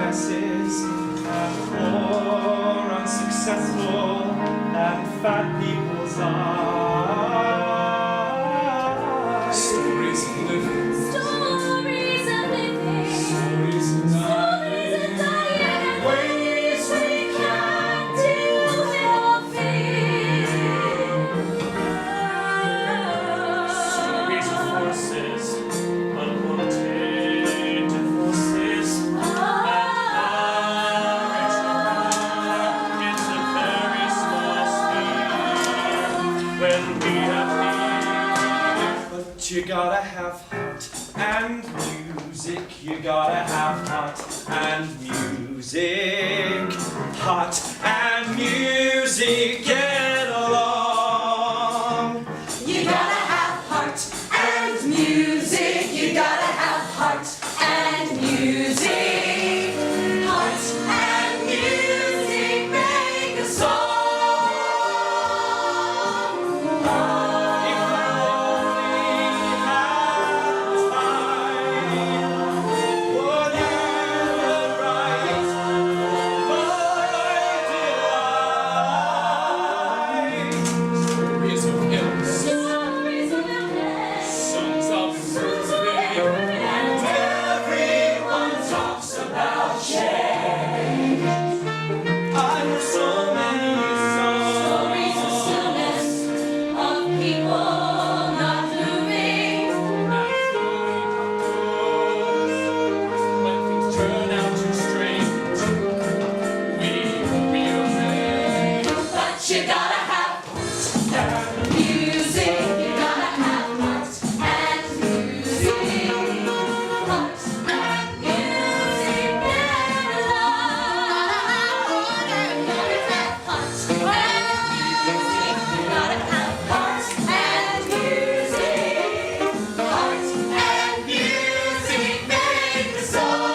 messes, and poor, unsuccessful, and fat people's eyes. Stories of living. Stories of living. Stories of Stories of dying. Ways we can deal with our fear. Stories of forces, unwanted divorces, and marriage it's a very small sphere when we have need. But you gotta have heart and music. You gotta have heart and music. Heart and music get along. You gotta have heart and music. You gotta have heart and music. Heart and music make a song. If I only had time, would you write my delight? Stories of illness. Stories of illness. Songs of improving. And everyone talks about change. I know so many Stories of songs. stillness, of people not moving. When things turn out too strange, we rearrange. But you gotta have heart and music. You gotta have heart and music. Heart and music get along. You gotta have heart and music. You gotta have heart and music. Heart and music make the song.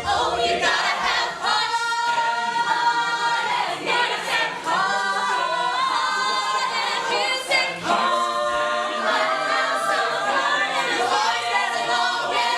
Oh, you gotta have heart and you gotta have heart and music. Heart so hard and the voice that's along with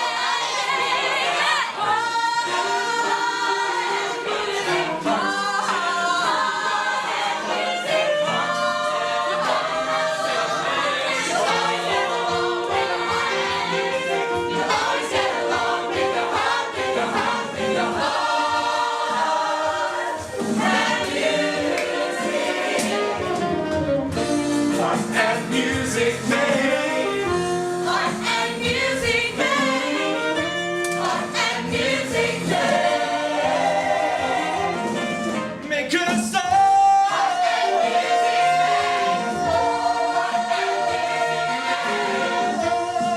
Heart and music make. Heart and music make. Heart and music make. Make a song. Heart and music make.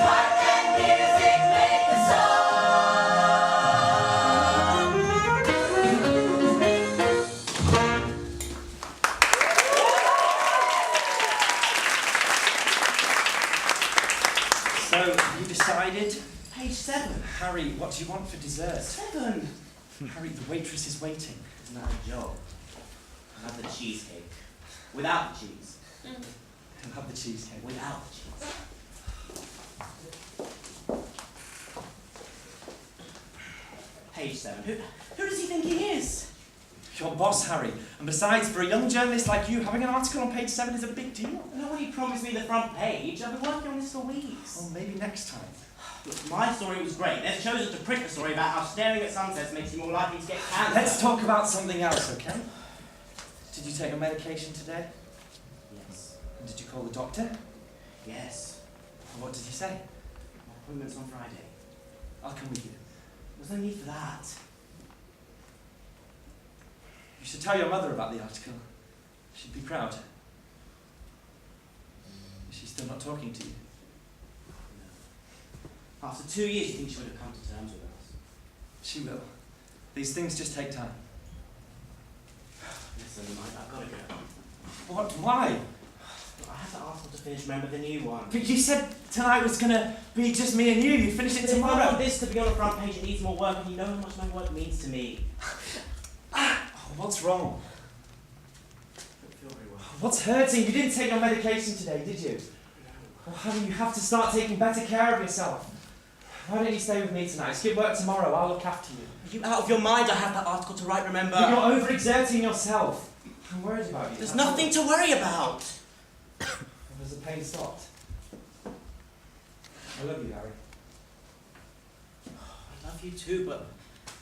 Heart and music make the So, you decided? Page 7. Harry, what do you want for dessert? 7. Harry, the waitress is waiting. Isn't that a job? I have the cheesecake. Without the cheese. He'll have the cheesecake. Without the cheese. Page 7. Who does he think he is? Your boss, Harry. And besides, for a young journalist like you, having an article on page 7 is a big deal. Nobody promised me the front page. I've been working on this for weeks. Well, maybe next time. Look, my story was great. They've chosen to print a story about how staring at sunsets makes you more likely to get cancer. Let's talk about something else, okay? Did you take your medication today? Yes. And did you call the doctor? Yes. And what did he say? My appointment's on Friday. I'll come with you. There's no need for that. You should tell your mother about the article. She'd be proud. Is she still not talking to you? After 2 years, you think she would have come to terms with us? She will. These things just take time. Listen, I've got to go. What? Why? I have to ask her to finish Remember the New one. But you said tonight was gonna be just me and you. You finish it If I want tomorrow. this to be on the front page, it needs more work, and you know how much my work means to me. Oh, what's wrong? I don't feel very well. What's hurting? You didn't take your medication today, did you? Well, honey, you have to start taking better care of yourself. Why don't you stay with me tonight? Skip work tomorrow, I'll look after you. Are you out of your mind? I have that article to write, remember? But you're overexerting yourself. I'm worried about you. There's nothing to worry about. Has the pain stopped? I love you, Harry. I love you too, but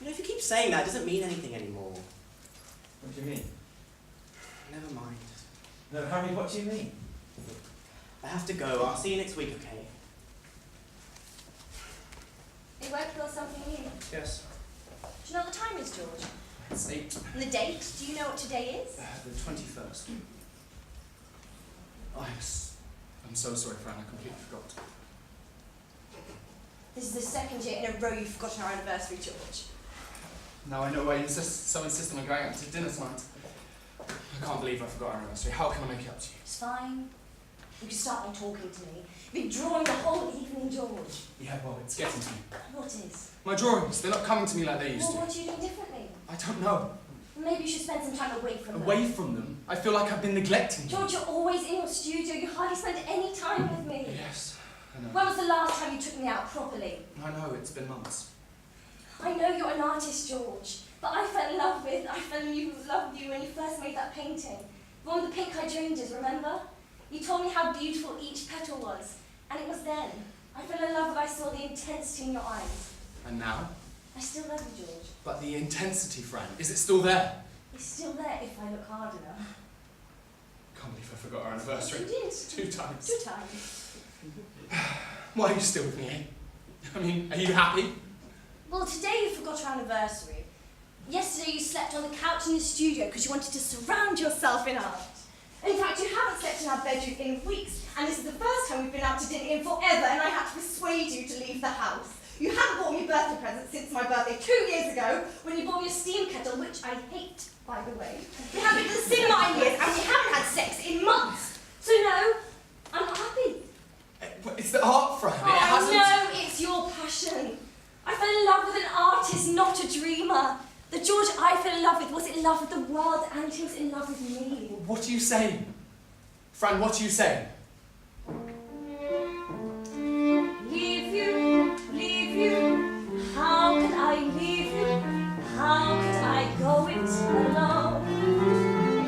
if you keep saying that, it doesn't mean anything anymore. What do you mean? Never mind. No, Harry, what do you mean? I have to go. I'll see you next week, okay? Are you working on something new? Yes. Do you know what the time is, George? It's 8. And the date? Do you know what today is? The 21st. Oh, yes. I'm so sorry, Fran. I completely forgot. This is the second year in a row you've forgotten our anniversary, George. Now I know why you so insistent on going out to dinner tonight. I can't believe I forgot our anniversary. How can I make it up to you? It's fine. You can start by talking to me. You've been drawing the whole evening, George. Yeah, well, it's getting to me. What is? My drawings, they're not coming to me like they used Well, to. what are you doing differently? I don't know. Maybe you should spend some time away from them. Away from them, I feel like I've been neglecting them. George, you're always in your studio. You hardly spend any time with me. Yes, I know. When was the last time you took me out properly? I know, it's been months. I know you're an artist, George, but I fell in love with you when you first made that painting. The one with the pink hydrangeas, remember? You told me how beautiful each petal was, and it was then. I fell in love when I saw the intensity in your eyes. And now? I still love you, George. But the intensity, Fran, is it still there? It's still there if I look hard enough. Can't believe I forgot our anniversary. You did. 2 times. 2 times. Why are you still with me, eh? I mean, are you happy? Well, today you forgot our anniversary. Yesterday you slept on the couch in the studio because you wanted to surround yourself in art. In fact, you haven't slept in our bedroom in weeks, and this is the first time we've been out to dinner in forever, and I had to persuade you to leave the house. You haven't bought me birthday presents since my birthday 2 years ago, when you bought me a steam kettle, which I hate, by the way. We haven't been to the cinema in years, and we haven't had sex in months. So no, I'm not happy. But it's the art, Fran. Oh, It hasn't... I know, it's your passion. I fell in love with an artist, not a dreamer. The George I fell in love with was in love with the world, and he was in love with me. What are you saying? Fran, what are you saying? Leave you, how could I leave you? How could I go it alone?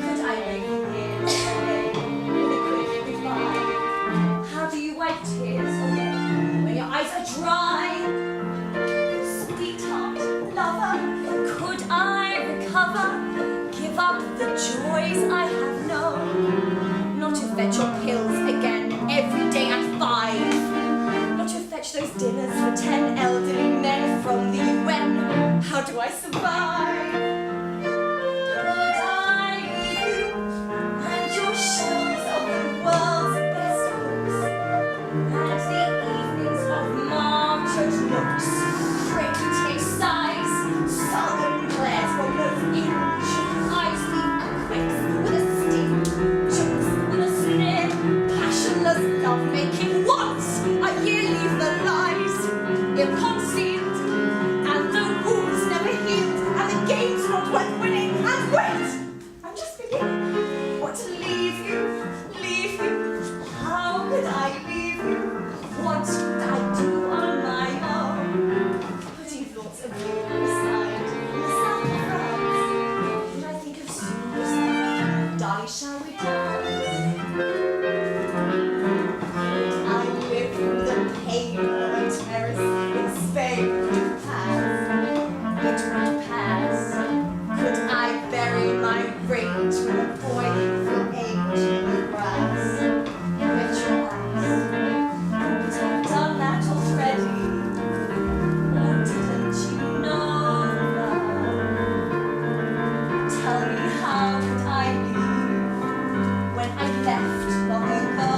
Could I make you here away with a quick goodbye? How do you wipe tears away when your eyes are dry? Sweetheart, lover, could I recover? Give up the joys I have known. Not to fetch your pills again every day at 5. Not to fetch those dinners for 10 elderly men from the UN. How do I survive? Could I leave you and your shelves of the world's best books, and the evenings of martyred nooks, pretty sighs, sullen glares from those ancient eyes leave a quick with a sting, jokes with a sneer, passionless love-making once a year, leave the lies ill-concealed, and the wounds never healed, and the game's not worth winning. And wait, I'm just beginning. What to leave you? How could I leave you? What could I do on my own? Putting thoughts of you aside in the south of France, and I think of suicide. Darling, shall we dance? I live through the pain of a terrace in Spain. It would pass. Could I bury my rage with a boy who age in the grass? Wet your eyes. But I've done that already. Or didn't you know that? Tell me, how could I leave when I left long ago?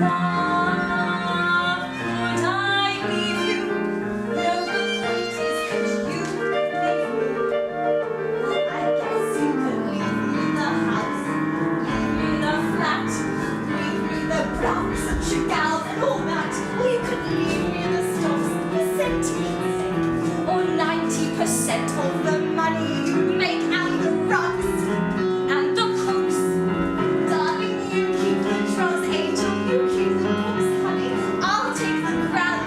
Love, could I leave you? No, the point is, could you leave me? Well, I guess you could leave me the house, leave me the flat, leave me the Bronx and Chagall and all that. Or you could leave me the stocks for sentiment's sake, or 90% of the money you make and the rugs and the cooks. Darling, you keep the drugs, angel, you keep the books, honey. I'll take the grand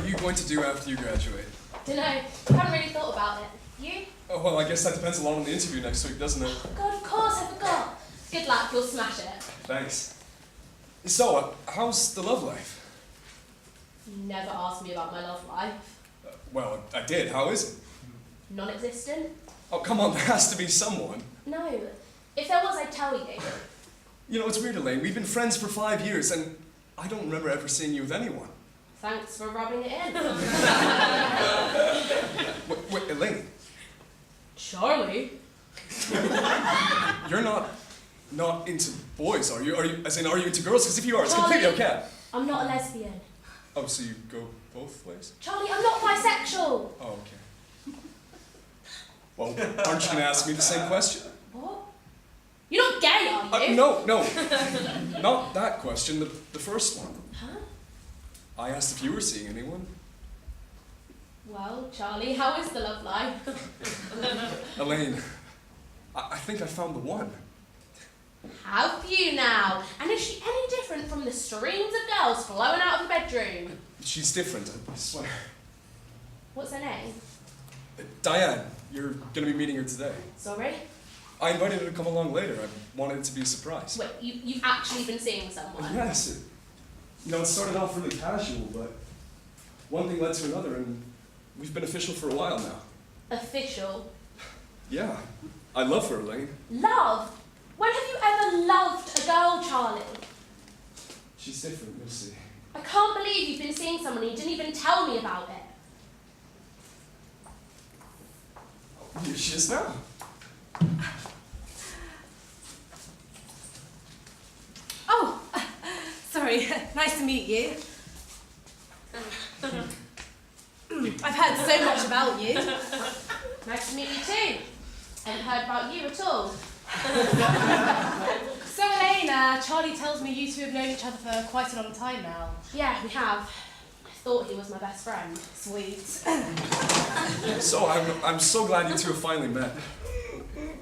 you going to do after you graduate? Dunno, haven't really thought about it. You? Oh, well, I guess that depends a lot on the interview next week, doesn't it? God, of course, I forgot. Good luck, you'll smash it. Thanks. So, how's the love life? You never asked me about my love life. Well, I did. How is it? Non-existent? Oh, come on, there has to be someone. No. If there was, I'd tell you. You know, it's weird, Elaine. We've been friends for 5 years, and I don't remember ever seeing you with anyone. Thanks for rubbing it in. Wait, Elaine, Charlie? you're not into boys, are you? Are you into girls? Because if you are, it's Charlie, completely okay. I'm not a lesbian. Oh, so you go both ways? Charlie, I'm not bisexual. Oh, okay. Well, aren't you going to ask me the same question? What? You're not gay, are you? No. Not that question, the first one. Huh? I asked if you were seeing anyone. Well, Charlie, how is the love life? Elaine, I think I found the one. Have you now? And is she any different from the streams of girls flowing out of the bedroom? She's different, I swear. What's her name? Diane, you're going to be meeting her today. Sorry? I invited her to come along later. I wanted it to be a surprise. Wait, you've actually been seeing someone? Yes. It started off really casual, but one thing led to another, and we've been official for a while now. Official? Yeah. I love her, Elaine. Love? When have you ever loved a girl, Charlie? She's different, you'll see. I can't believe you've been seeing someone and you didn't even tell me about it. Here she is now. Oh, sorry. Nice to meet you. I've heard so much about you. Nice to meet you too. I haven't heard about you at all. So, Elaine, Charlie tells me you two have known each other for quite a long time now. Yeah, we have. I thought he was my best friend. Sweet. So, I'm so glad you two have finally met.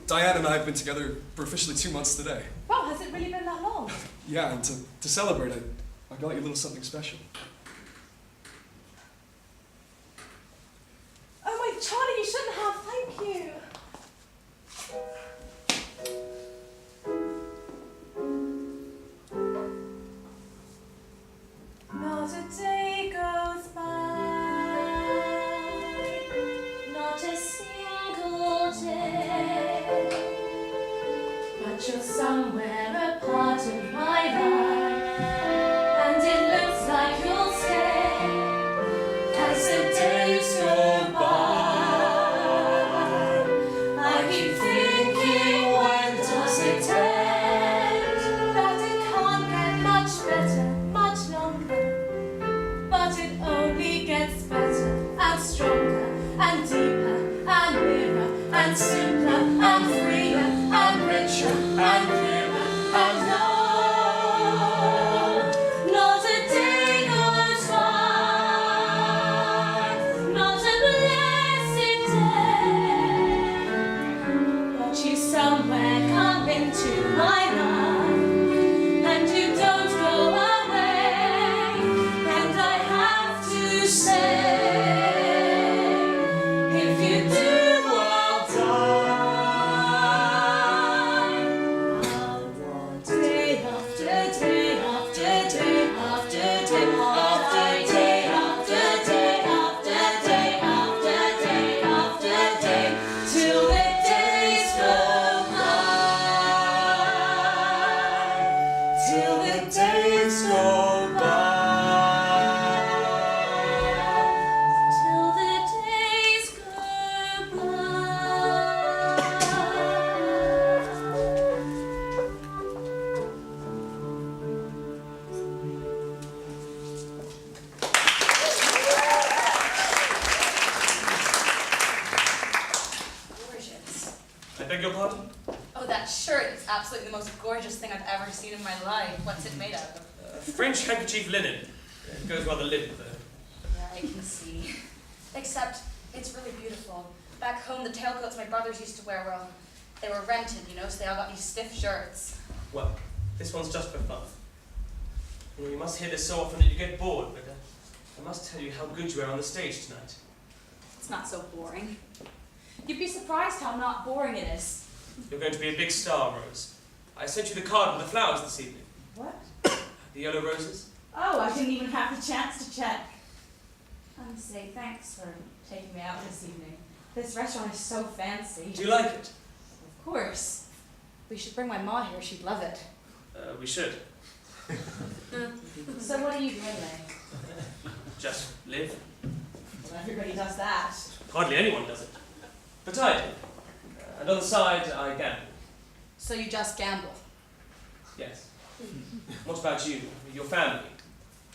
Diane and I have been together for officially 2 months today. Wow, has it really been that long? Yeah, and to celebrate it, I got you a little something special. Oh my, Charlie, you shouldn't have. Thank you. Not a day goes by, Not a single day, but you're somewhere a part of my life, and it looks like you'll stay as the days go by. I keep thinking, when does it end? That it can't get much better, much longer, but it only gets better and stronger and deeper and nearer and simpler and freer and richer and clearer and long. Not a day goes by, not a blessed day, but you somewhere come into my life, and you don't go away, and I have to say, if you do, I'll die. I'll want day after day after day after day after day after day after day after day after day till the days go by. Till the days go by. Till the days go Gorgeous. I beg your pardon? Oh, that shirt is absolutely the most gorgeous thing I've ever seen in my life. What's it made out of? French handkerchief linen. It goes rather limp, though. Yeah, I can see. Except, it's really beautiful. Back home, the tailcoats my brothers used to wear, well, they were rented, you know, so they all got these stiff shirts. Well, this one's just for fun. You must hear this so often that you get bored, but I must tell you how good you are on the stage tonight. It's not so boring. You'd be surprised how not boring it is. You're going to be a big star, Rose. I sent you the card with the flowers this evening. What? The yellow roses. Oh, I didn't even have the chance to check. I must say thanks for taking me out this evening. This restaurant is so fancy. Do you like it? Of course. We should bring my ma here, she'd love it. We should. So what are you doing then? Just live. Well, everybody does that. Hardly anyone does it. But I do. And on the side, I gamble. So you just gamble? Yes. What about you? Your family?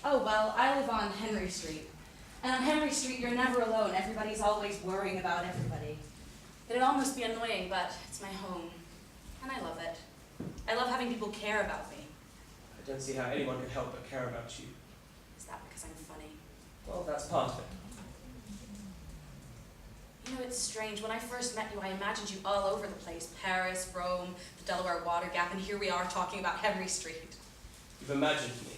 Oh, well, I live on Henry Street. And on Henry Street, you're never alone. Everybody's always worrying about everybody. It'd almost be annoying, but it's my home. And I love it. I love having people care about me. I don't see how anyone could help but care about you. Is that because I'm funny? Well, that's part of it. You know, it's strange. When I first met you, I imagined you all over the place. Paris, Rome, the Delaware Water Gap, and here we are talking about Henry Street. You've imagined me.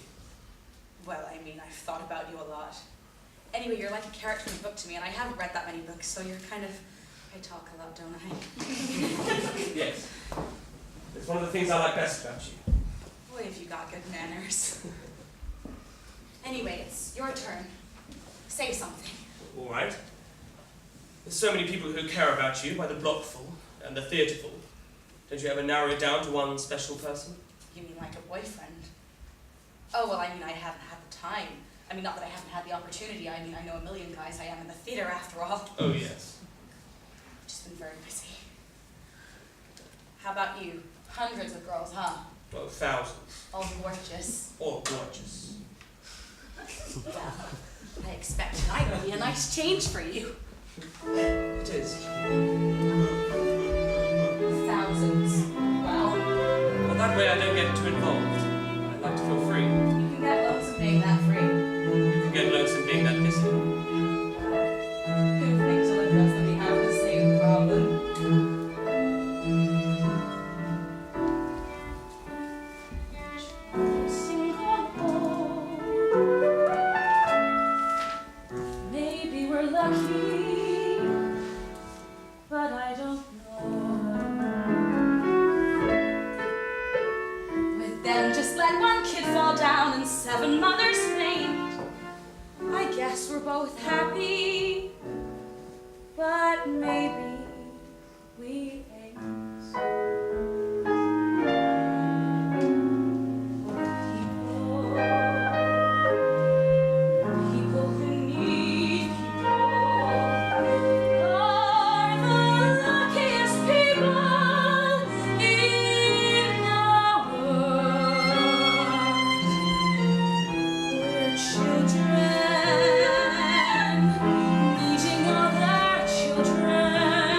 Well, I mean, I've thought about you a lot. Anyway, you're like a character in a book to me, and I haven't read that many books, so you're kind of... I talk a lot, don't I? Yes. It's one of the things I like best about you. Boy, have you got good manners. Anyway, it's your turn. Say something. All right. There's so many people who care about you by the blockful and the theatreful. Don't you ever narrow it down to one special person? You mean like a boyfriend? Oh, well, I mean, I haven't had the time. I mean, not that I haven't had the opportunity. I mean, I know a million guys. I am in the theater after all. Oh, yes. I've just been very busy. How about you? Hundreds of girls, huh? Well, thousands. All gorgeous. Or gorgeous. Well, I expect tonight will be a nice change for you. It is. Thousands. Well, Well, that way I don't get too involved. I like to feel free. You can get lonesome being that free. You can get lonesome being that busy. Who thinks all of us that we have the same problem? Maybe we're lucky, but I don't know. with them, just let one kid fall down and 7 mothers faint. I guess we're both happy, But maybe we ain't. People who need people are the luckiest people in the world. We're children needing other children.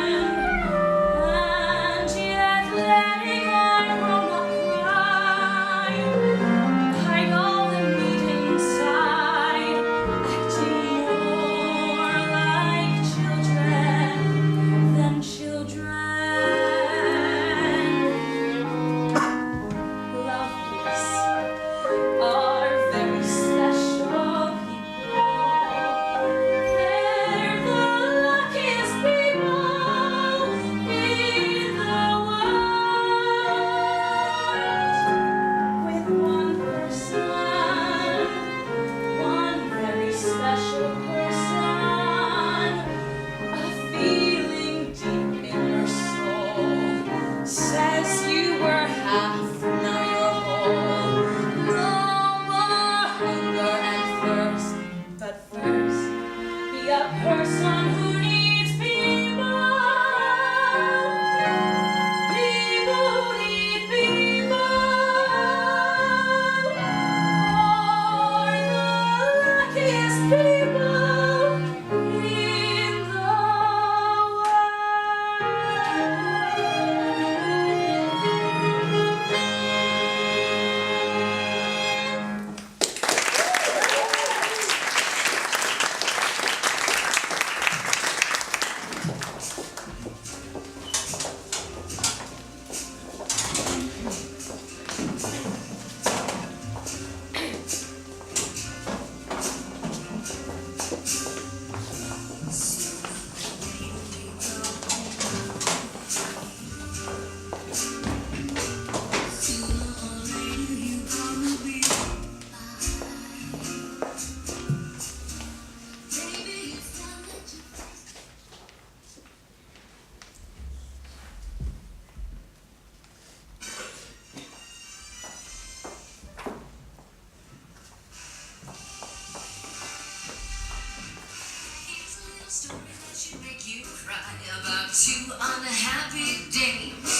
cry about two unhappy dames.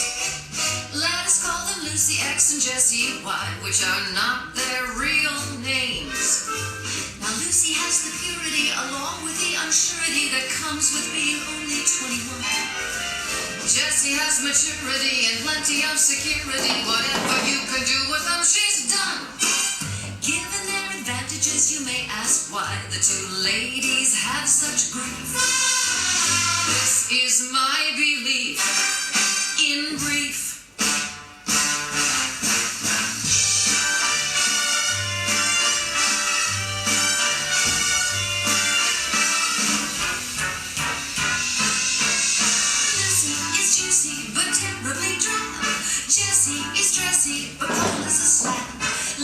Let us call them Lucy X and Jessie Y, which are not their real names. Now Lucy has the purity along with the unsurety that comes with being only 21. Jessie has maturity and plenty of security. Whatever you can do with them, she's done. Given their advantages, you may ask why the two ladies have such grief. This is my belief in brief.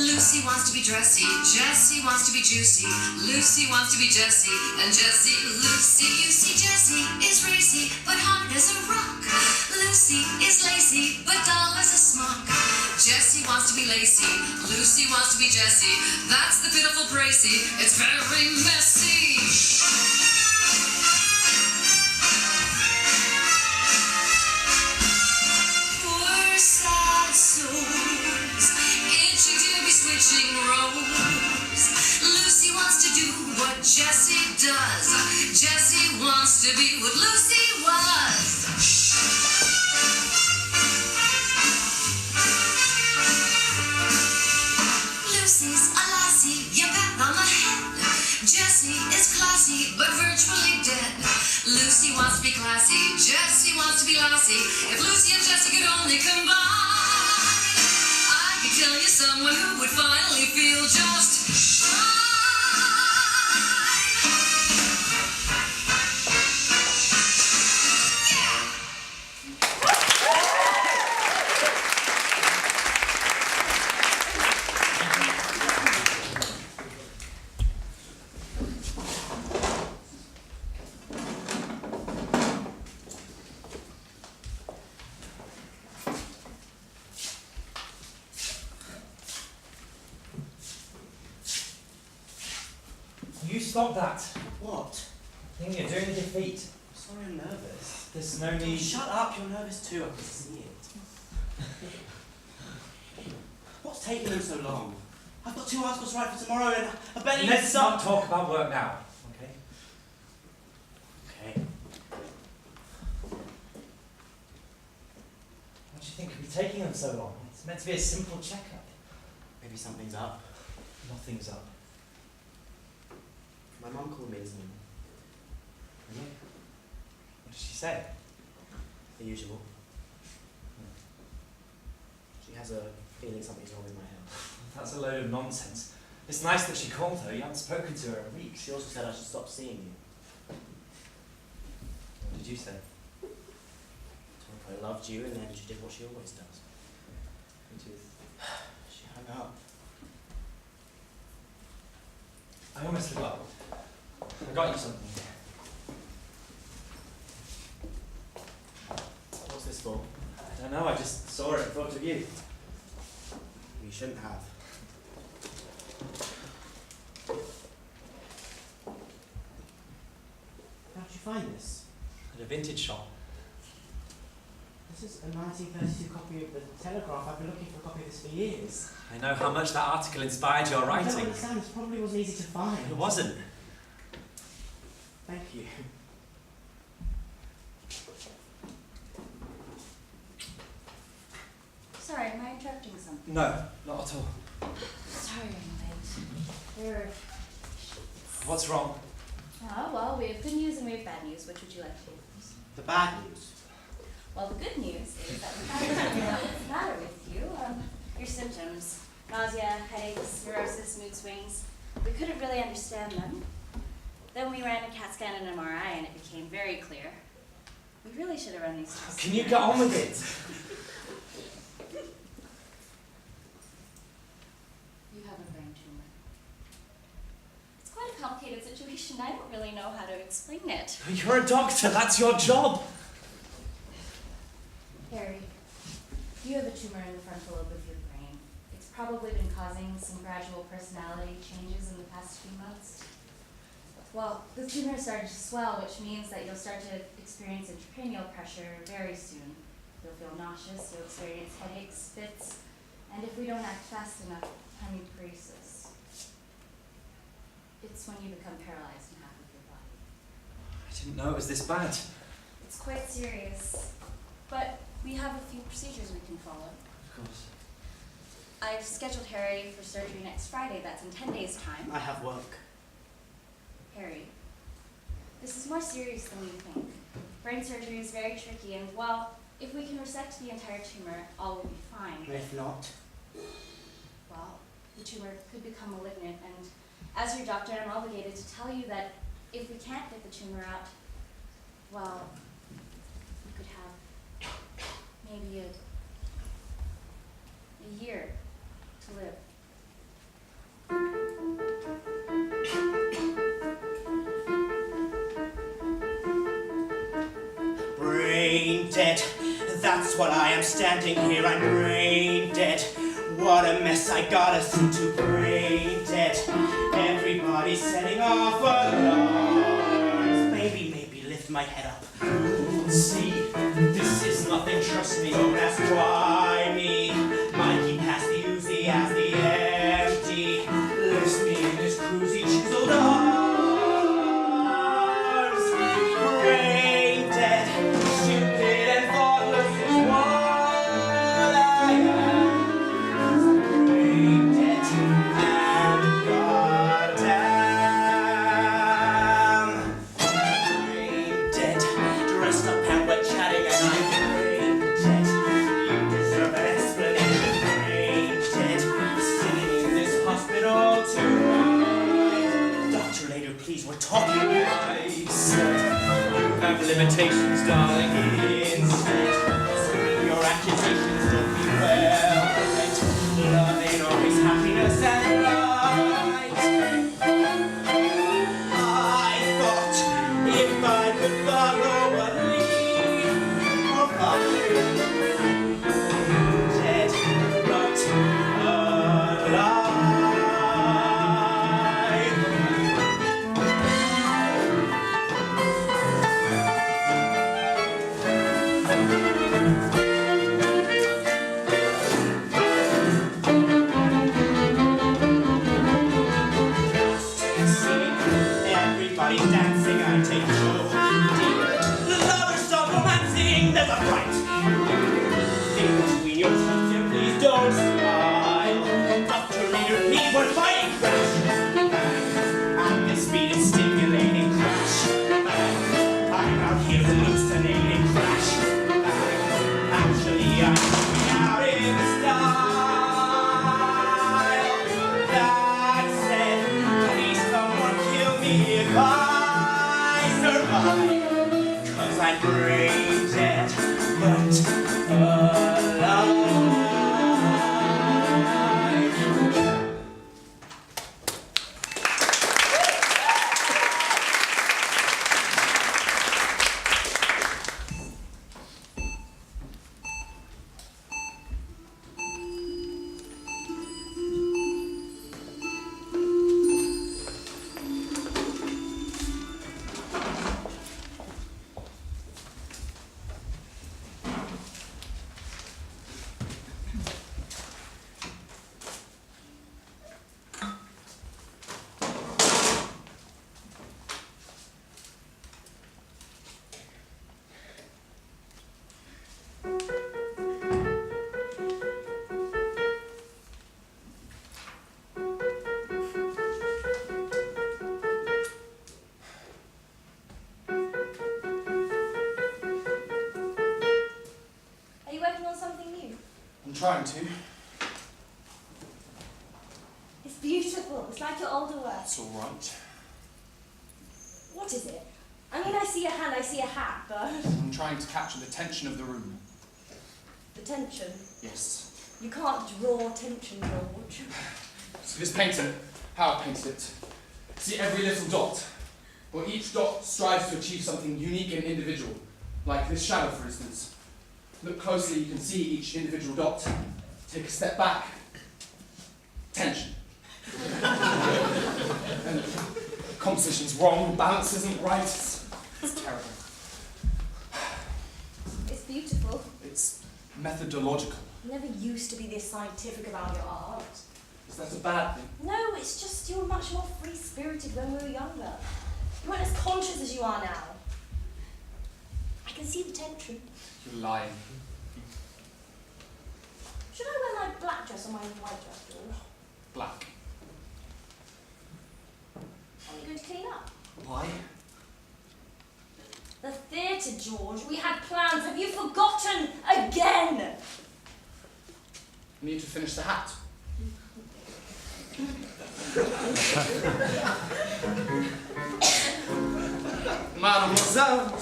Lucy wants to be dressy, Jessie wants to be juicy, Lucy wants to be Jessie, and Jessie, Lucy. You see, Jessie is racy, but hard as a rock. Lucy is lacy, but dull as a smock. Jessie wants to be lacy, Lucy wants to be Jessie. That's the pitiful Bracy, it's very messy. Poor sad souls, itching to be switching roles. Lucy wants to do what Jessie does. Jessie wants to be what Lucy was. Lucy's a lassie, you pat on the head. Jessie is classy, but virtually dead. Lucy wants to be classy, Jessie wants to be lassie. If Lucy and Jessie could only combine, I could tell you someone who would finally feel just fine. You stop that. What? Thing you're doing with your feet. I'm sorry, I'm nervous. There's no need. Shut up, you're nervous too, I can see it. What's taking them so long? I've got 2 articles to write for tomorrow and I bet you... Let's not talk about work now, okay? Okay. What do you think could be taking them so long? It's meant to be a simple checkup. Maybe something's up. Nothing's up. My mum called me this morning. Really? What did she say? The usual. She has a feeling something's wrong with my health. That's a load of nonsense. It's nice that she called though. You haven't spoken to her in weeks. She also said I should stop seeing you. What did you say? Told her I loved you and then she did what she always does. Which is... She hung up. I almost forgot. I got you something. What's this for? I don't know, I just saw it and thought of you. You shouldn't have. How did you find this? At a vintage shop. This is a 1932 copy of the Telegraph. I've been looking for a copy of this for years. I know how much that article inspired your I don't writing. understand. This probably wasn't easy to find. It wasn't. Thank you. Sorry, am I interrupting something? No, not at all. Sorry I'm late. What's wrong? Oh, well, we have good news and we have bad news. Which would you like to hear first? The bad news. Well, the good news is that we haven't figured out what's the matter with you. Your symptoms, nausea, headaches, neurosis, mood swings. We couldn't really understand them. Then we ran a CAT scan and MRI and it became very clear. We really should have run these tests. Can you get on with it? You have a brain tumor. It's quite a complicated situation. I don't really know how to explain it. You're a doctor, that's your job. Harry, you have a tumor in the frontal lobe of your brain. It's probably been causing some gradual personality changes in the past few months. Well, the tumor has started to swell, which means that you'll start to experience intracranial pressure very soon. You'll feel nauseous, you'll experience headaches, fits, and if we don't act fast enough, hemiparesis. It's when you become paralyzed in half of your body. I didn't know it was this bad. It's quite serious, but we have a few procedures we can follow. Of course. I've scheduled Harry for surgery next Friday. That's in 10 days' time. I have work. Harry, this is more serious than you think. Brain surgery is very tricky, and well, if we can resect the entire tumor, all will be fine. If not, Well, the tumor could become malignant, and as your doctor, I'm obligated to tell you that if we can't get the tumor out, well, we could have maybe a year to live. brain dead. That's what I am standing here. I'm brain dead. What a mess I got us into. Brain dead. Everybody's setting off alarms. Maybe lift my head up. See, this is nothing. Trust me. Don't ask why me. Mikey passed the Uzi as the empty. Lifts me in his cruisy chiseled arms. Brain dead. Stupid and thoughtless is what I am. Brain dead and goddamn. Brain dead. Dressed up and we're chatting and I'm brain dead. You deserve an explanation. Brain dead. Sitting in this hospital tonight. Doctor, later, please, we're talking. I said, you have limitations, darling. Instead, your accusations don't be well read. Love ain't always happiness and right. I thought if I could follow a lead or follow dead but alive. Everybody's dancing, I take no dear. The lovers start romancing, there's a fight. In between your teeth, and please don't smile. Doctor, later, please, we're fighting. Crash, bang. At this speed, it's stimulating. Crash, bang. I'm out here hallucinating. Crash, bang. Actually, I'm coming out in style. That said, please someone kill me if I survive. 'Cause I'm brain dead, but alive. Are you working on something new? I'm trying to. It's beautiful. It's like your older work. It's alright. What is it? I mean, I see a hand, I see a hat, but I'm trying to capture the tension of the room. the tension. Yes. You can't draw tension, George. See this painting, how I painted it. See every little dot. Well, each dot strives to achieve something unique and individual. Like this shadow, for instance. Look closely, you can see each individual dot. Take a step back. Tension. And composition's wrong, balance isn't right. It's terrible. It's beautiful. It's methodological. You never used to be this scientific about your art. Is that a bad thing? No, it's just you were much more free-spirited when we were younger. You weren't as conscious as you are now. I can see the tension. You're lying. Should I wear my black dress or my white dress, George? Black. Are you going to clean up? Why? The theatre, George. We had plans. Have you forgotten again? I need to finish the hat. Mademoiselle,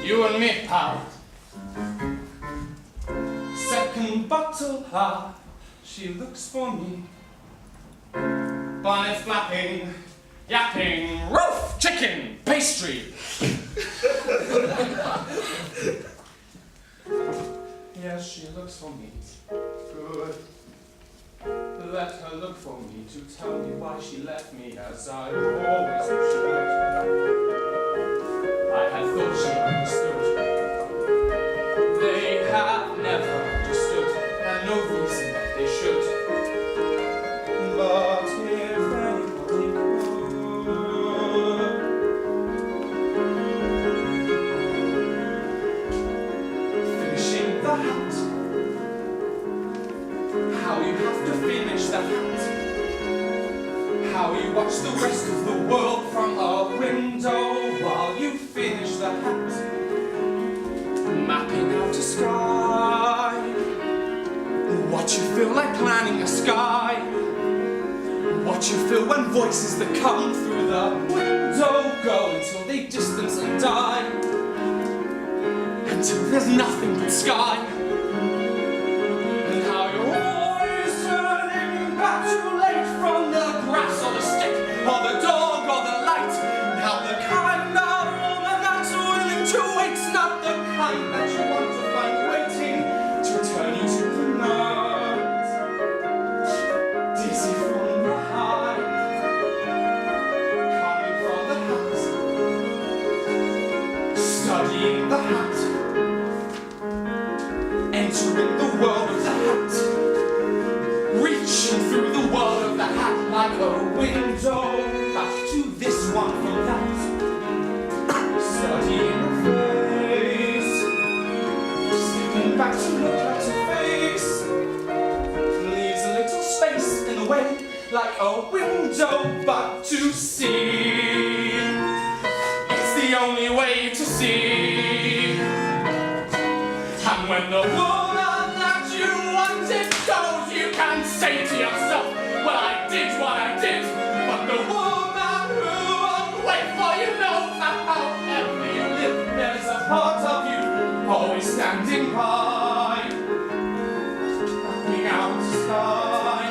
you and me, pal. Second bottle high, she looks for me. Bonnet flapping, yapping, roof, chicken, pastry. Yes, she looks for me. Good. Let her look for me to tell me why she left me, as I always knew she would. I had thought she understood. They have never understood, and no reason that they should. But if anybody could, finishing the hat. How you have to finish the hat. How you watch the rest of the world from a window while you finish the hat. Mapping out a sky. What you feel like planning a sky. What you feel when voices that come through the window go until they distance and die. Until there's nothing but sky. And how you're always turning back too late from the grass or the stick or the dog or the light. And how the kind of woman that's willing to wait's not the kind that you want to find waiting to return you to the night. Dizzy from the high, coming from the hat, studying the hat. Entering the world of the hat, reaching through the world of the hat like a window, back to this one from that. Studying the face, stepping back to look at a face, leaves a little space in the way, like a window, but to see. It's the only way to see. And when the woman that you wanted goes, you can say to yourself, well, I did what I did. But the woman who won't wait for you knows that however you live, there's a part of you always standing by, looking out the sky.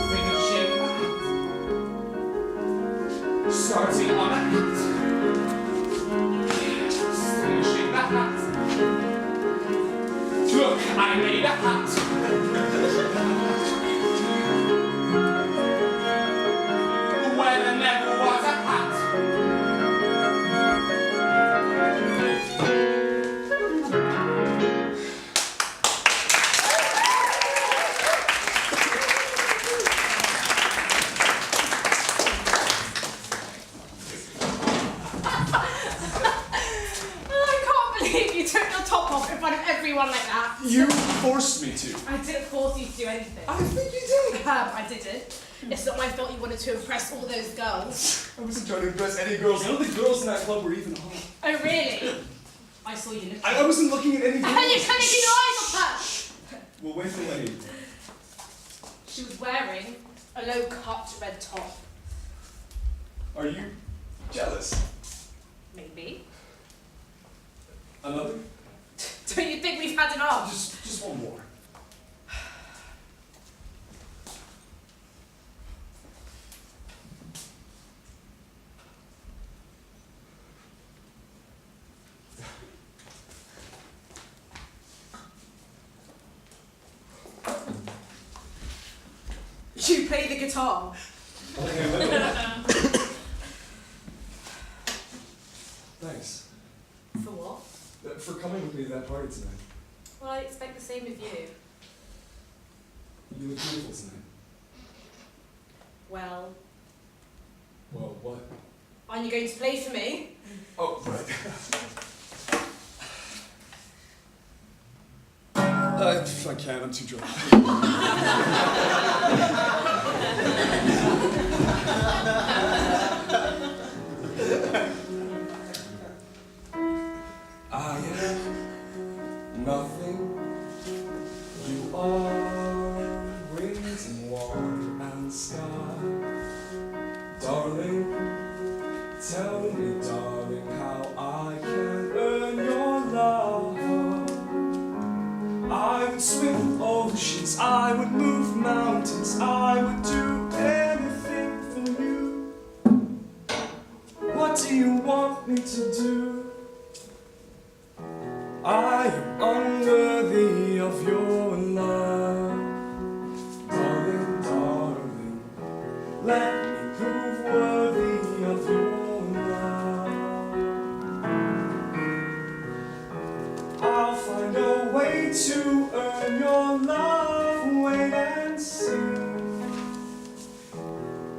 Finishing the hat, starting on a hat. Finishing the hat. Look, I made a hat. Where there never was a hat. Everyone like that. You forced me to. I didn't force you to do anything. I think you did. I didn't. It's not my fault you wanted to impress all those girls. I wasn't trying to impress any girls. None of the girls in that club were even hot. Oh, really? I saw you looking. I wasn't looking at any girls. And you couldn't keep your eyes off her! Well, wait till I eat. She was wearing a low-cut red top. Are you jealous? Maybe. Another? Don't you think we've had enough? Just one more. play the guitar. Thanks. For what? For coming with me to that party tonight. Well, I expect the same of you. You look beautiful tonight. Well, Well, what? aren't you going to play for me? Oh, right. If I can, I'm too drunk. I am nothing. You are winds and water and sky. Darling, tell me, darling, how I can earn your love. I would swim oceans, I would move mountains, I would do anything for you. What do you want me to do? I am unworthy of your love. Darling, darling, let me prove worthy of your love. I'll find a way to earn your love. Wait and see.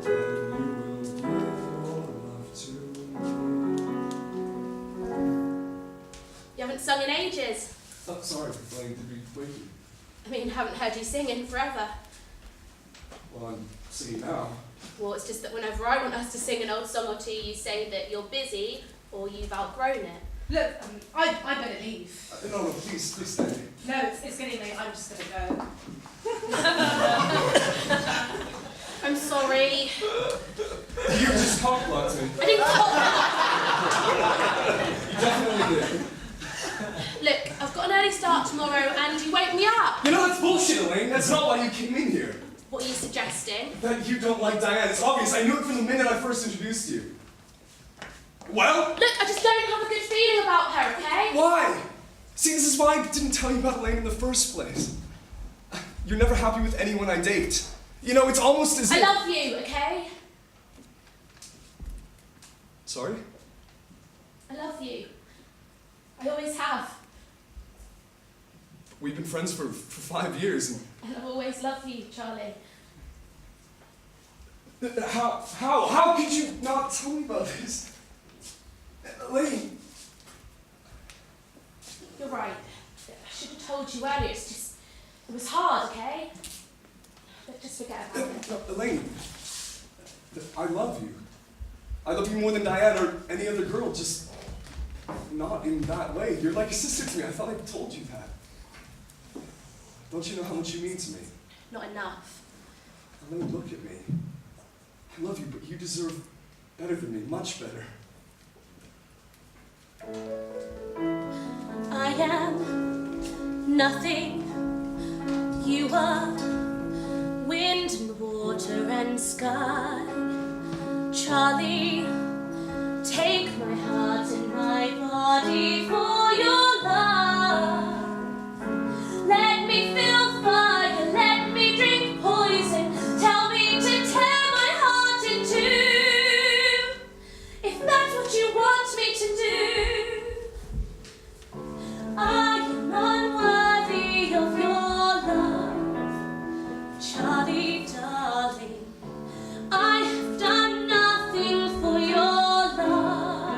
Then you will give your love to me. You haven't sung in ages. Oh, sorry, Blaine, did we wake you? I mean, haven't heard you sing in forever. Well, I'm singing now. Well, it's just that whenever I want us to sing an old song or two, you say that you're busy or you've outgrown it. Look, I better leave. No, please stay. No, it's getting late. I'm just gonna go. I'm sorry. You just cock-blocked me. I didn't You definitely did. Look, I've got an early start tomorrow and you woke me up. You know, that's bullshit, Elaine. That's not why you came in here. What are you suggesting? That you don't like Diane. It's obvious. I knew it from the minute I first introduced you. Well? Look, I just don't have a good feeling about her, okay? Why? See, this is why I didn't tell you about Elaine in the first place. You're never happy with anyone I date. You know, it's almost as if... I love you, okay? Sorry? I love you. I always have. We've been friends for 5 years, and... And I've always loved you, Charlie. How could you not tell me about this? Elaine! You're right. I should have told you earlier. It's just... It was hard, okay? But just forget about it. No, Elaine, I love you. I love you more than Diane or any other girl, just not in that way. You're like a sister to me. I thought I told you that. Don't you know how much you mean to me? Not enough. Elaine, look at me. I love you, but you deserve better than me, much better. I am nothing. You are wind and water and sky. Charlie, take my heart and my body for your love. Let me feel fire, let me drink poison. Tell me to tear my heart in two, if that's what you want me to do. I am unworthy of your love, Charlie, darling. I have done nothing for your love.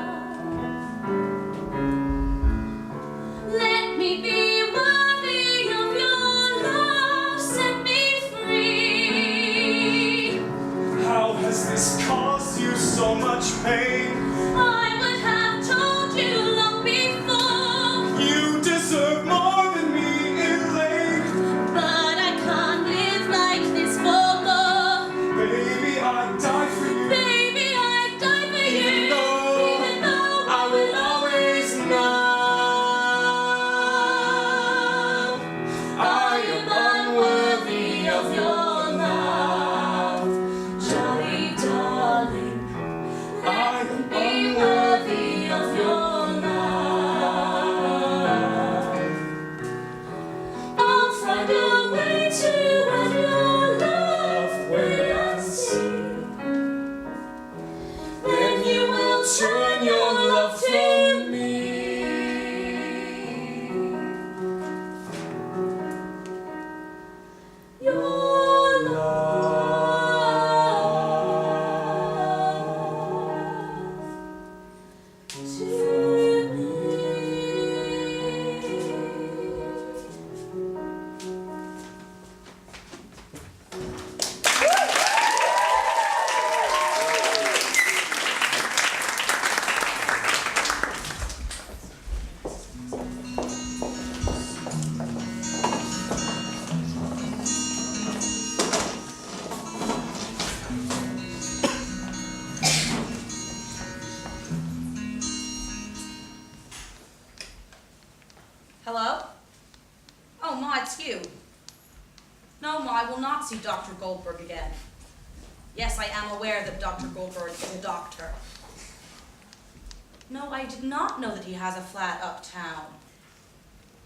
Let me be worthy of your love. Set me free. How has this caused you so much pain? I would have told you long before, You deserve more than me, Elaine. but I can't live like this for more. Baby, I'd die for you. Baby, I'd die for you, even though I will always know I am unworthy of your love, Charlie, darling. I am Be unworthy. return your love from me. Your love to me. Hello? Oh, Ma, it's you. No, Ma, I will not see Dr. Goldberg again. Yes, I am aware that Dr. Goldberg is a doctor. No, I did not know that he has a flat uptown.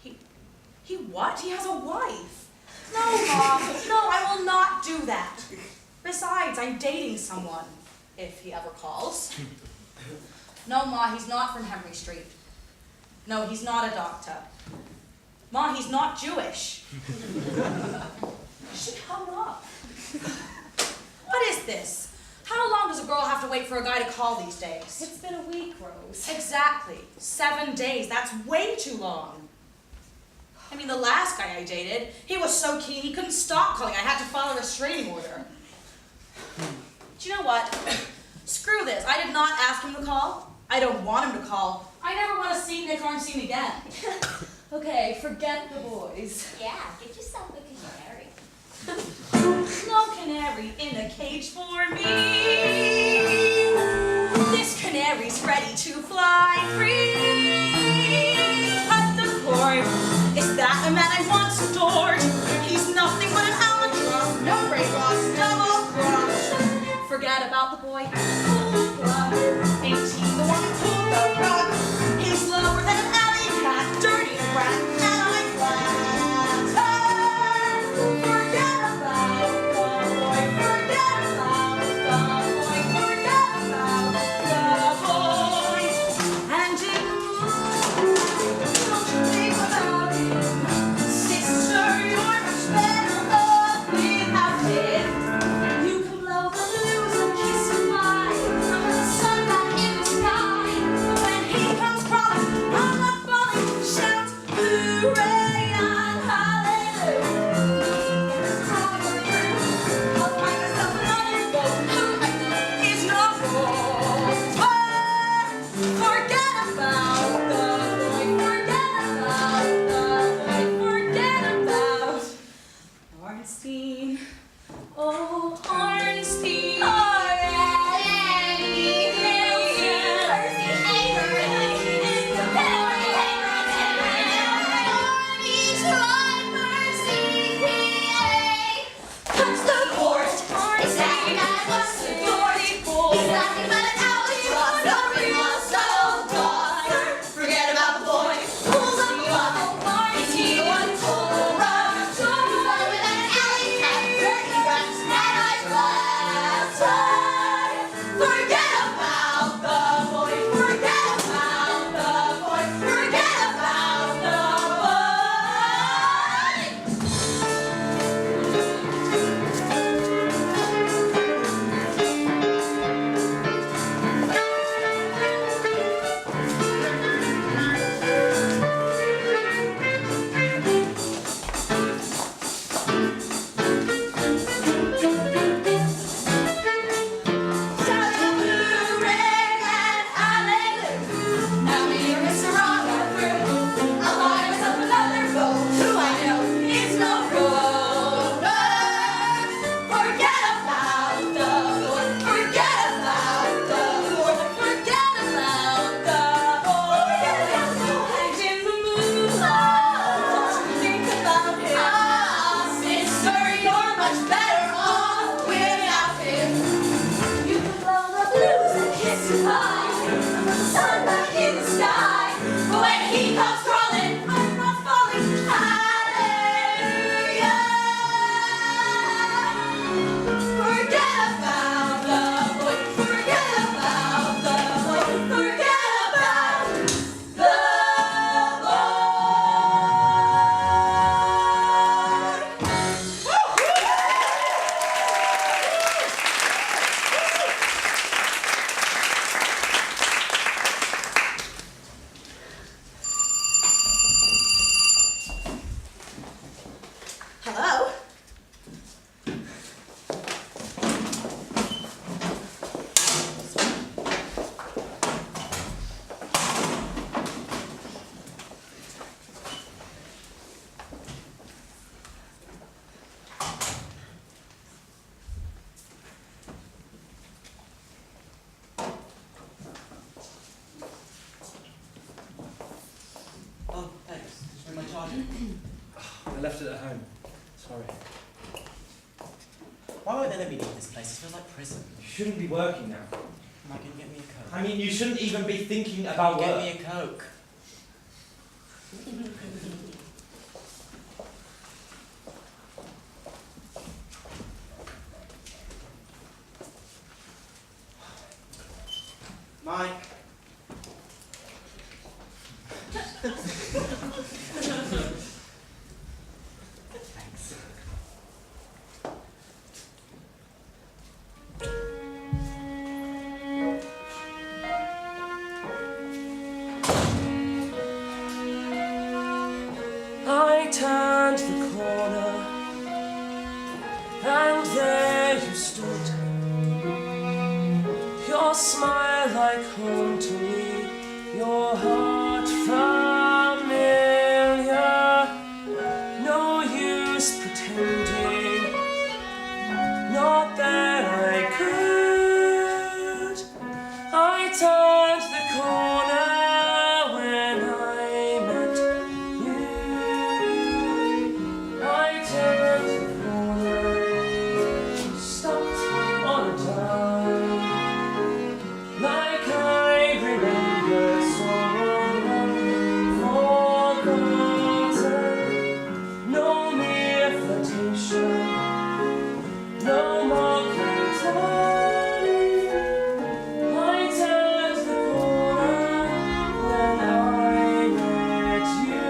He what? He has a wife. No, Mom, no, I will not do that. Besides, I'm dating someone, if he ever calls. No, Ma, he's not from Henry Street. No, he's not a doctor. Ma, he's not Jewish. She hung up. What is this? How long does a girl have to wait for a guy to call these days? It's been a week, Rose. Exactly. 7 days. That's way too long. I mean, the last guy I dated, he was so keen he couldn't stop calling. I had to file a restraining order. Do you know what? Screw this. I did not ask him to call. I don't want him to call. I never want to see Nick Arnstein again. Okay, forget the boys. Yeah, get yourself a canary. No canary in a cage for me. This canary's ready to fly free. At the court, is that a man I once adored? He's nothing but an albatross, no brain loss, double cross. Forget about the boy. Ain't he the one who pulled the rug? He's lower than an alley cat, dirty and rat, and I flatter. Forget about the boy, forget about the boy, forget about the boy. And you, don't you think about him? Sister, you're much better off without him. You can blow the blues and kiss goodbye under the sun back in the sky. But when he comes crawling, I'm not falling. Shout hooray and hallelujah. I'll find myself another boat who is no good. Forget about the boy, forget about the boy, forget about Arnstein. Oh, Arnstein. Forget about the boy. Pulls up the glove. Is he the one who pulled the rug? He's lower than an alley cat. Dirty rats and I flatter. Forget about the boy. Forget about the boy. Forget about the boy. Shout hooray and hallelujah. Now me or Mr. Wrong are through. I'll find myself another boat who I know is no good. Forget about the boy. Forget about the boy. Forget about the boy. And in the moonlight, don't you think about him? Sister, you're much better off without him. You can blow the blues and kiss goodbye under the sun back in the sky. But when he comes crawling, I'm not falling. Hallelujah. Forget about the boy. Forget about the boy. left it at home. Sorry. Why won't they let me leave this place? It feels like prison. You shouldn't be working now. Am I going to get me a Coke? I mean, you shouldn't even be thinking about Get work. me a Coke. Mike. Thanks. I turned the corner, and there you stood. Your smile like home to me, your heart familiar. No use pretending, not that I could. I turned the corner when I met you. I turned the corner, stopped on a dime, like I remember someone forgotten. No mere flirtation, no mocking time. I turned the corner when I met you.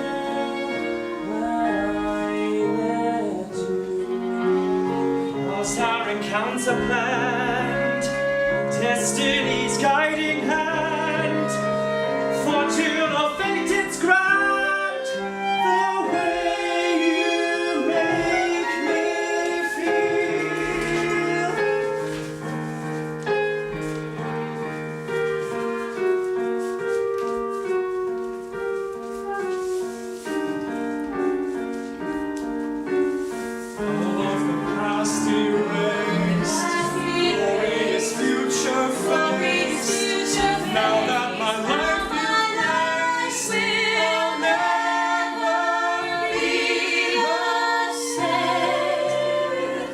When I met you. Whilst our encounter planned, destiny's guiding hand, fortune or fate, it's grand, the way you make me feel. All of the past erased, glorious future faced. Now that my life is blessed, I'll never be the same.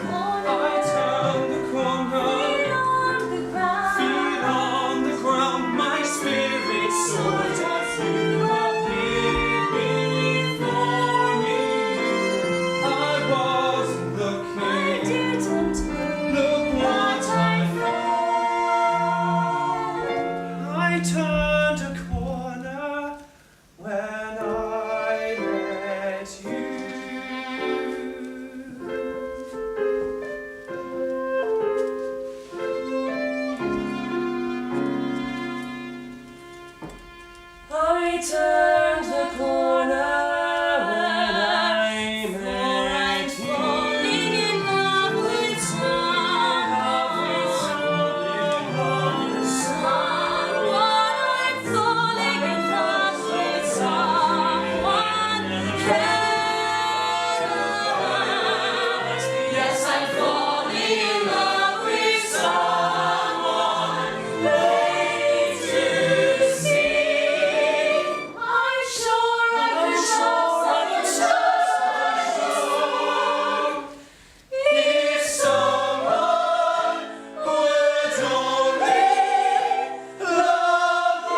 I turn the corner, feet on the ground, my spirit soared as you appeared before me. I wasn't looking, look what I found. I turned a corner when I met you. I turned the corner when I met you. Falling in love with someone. I'm falling in love with someone else. Yes, I'm falling in love with someone made to see. I'm sure I can If someone would only love me.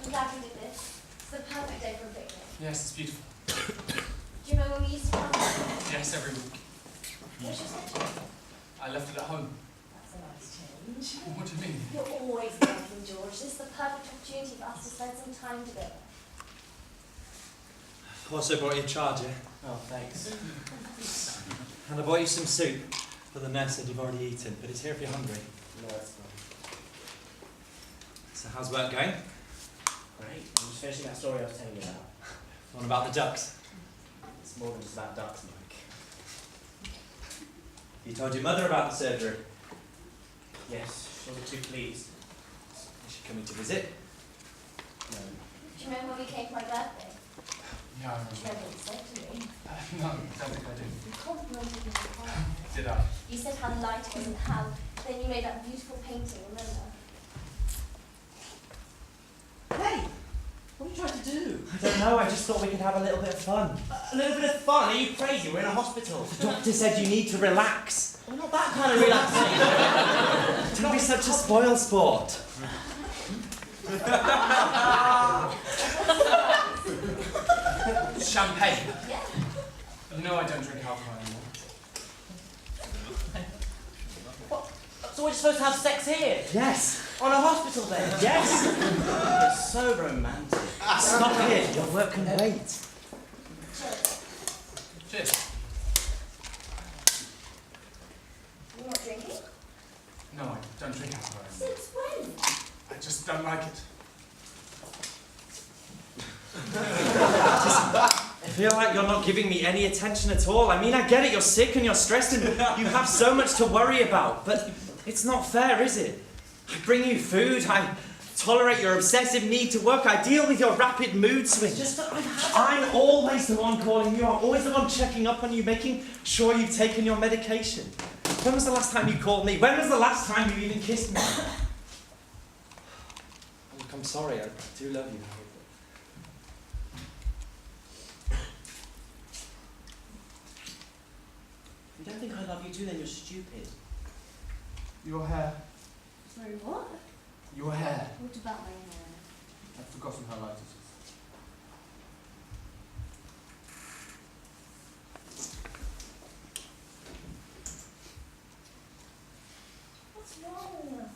I'm glad we did this. It's the perfect day for a picnic. Yes, it's beautiful. Do you remember when we used to come? Yes, every week. Where's your set? I left it at home. That's a nice change. What do you mean? You're always working, George. This is the perfect opportunity for us to spend some time together. Also brought you a charger, Oh, thanks. and I bought you some soup. But the nurse said you've already eaten, but it's here if you're hungry. No, it's not. So how's work going? Great. I'm just finishing that story I was telling you about. What about the ducks? It's more than just about ducks, Mike. You told your mother about the surgery. Yes, she wasn't too pleased. Is she coming to visit? No. Do you remember when we came for my birthday? Yeah, I Do you remember. remember what you said to me? No, I don't think I do. You complimented me on the car. Did I? You said how light it was and how then you made that beautiful painting, remember? Hey! What are you trying to do? I don't know, I just thought we could have a little bit of fun. A little bit of fun? Are you crazy? We're in a hospital. The doctor said you need to relax. We're not that kind of relaxing. Don't be such a spoil sport. Champagne. Yeah. You know I don't drink alcohol anymore. What? So we're supposed to have sex here? Yes. On a hospital bed? Yes. It's so romantic. Stop it. Your work can wait. Cheers. You're not drinking? No, I don't drink alcohol anymore. Since when? I just don't like it. I feel like you're not giving me any attention at all. I mean, I get it, you're sick and you're stressed and you have so much to worry about, but it's not fair, is it? I bring you food, I tolerate your obsessive need to work, I deal with your rapid mood swings. Just that I'm always the one calling you, I'm always the one checking up on you, making sure you've taken your medication. When was the last time you called me? When was the last time you even kissed me? Look, I'm sorry, I do love you. If you don't think I love you too, then you're stupid. Your hair. Sorry, what? Your hair. What about my hair? I've forgotten how light it is. What's wrong?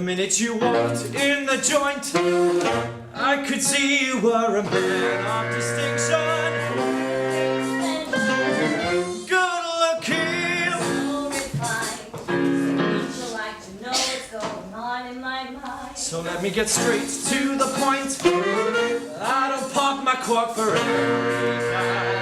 minute you walked in the joint, I could see you were a man of distinction. Good looking. So refined. People like to know what's going on in my mind. So let me get straight to the point. I don't pop my cork for every night.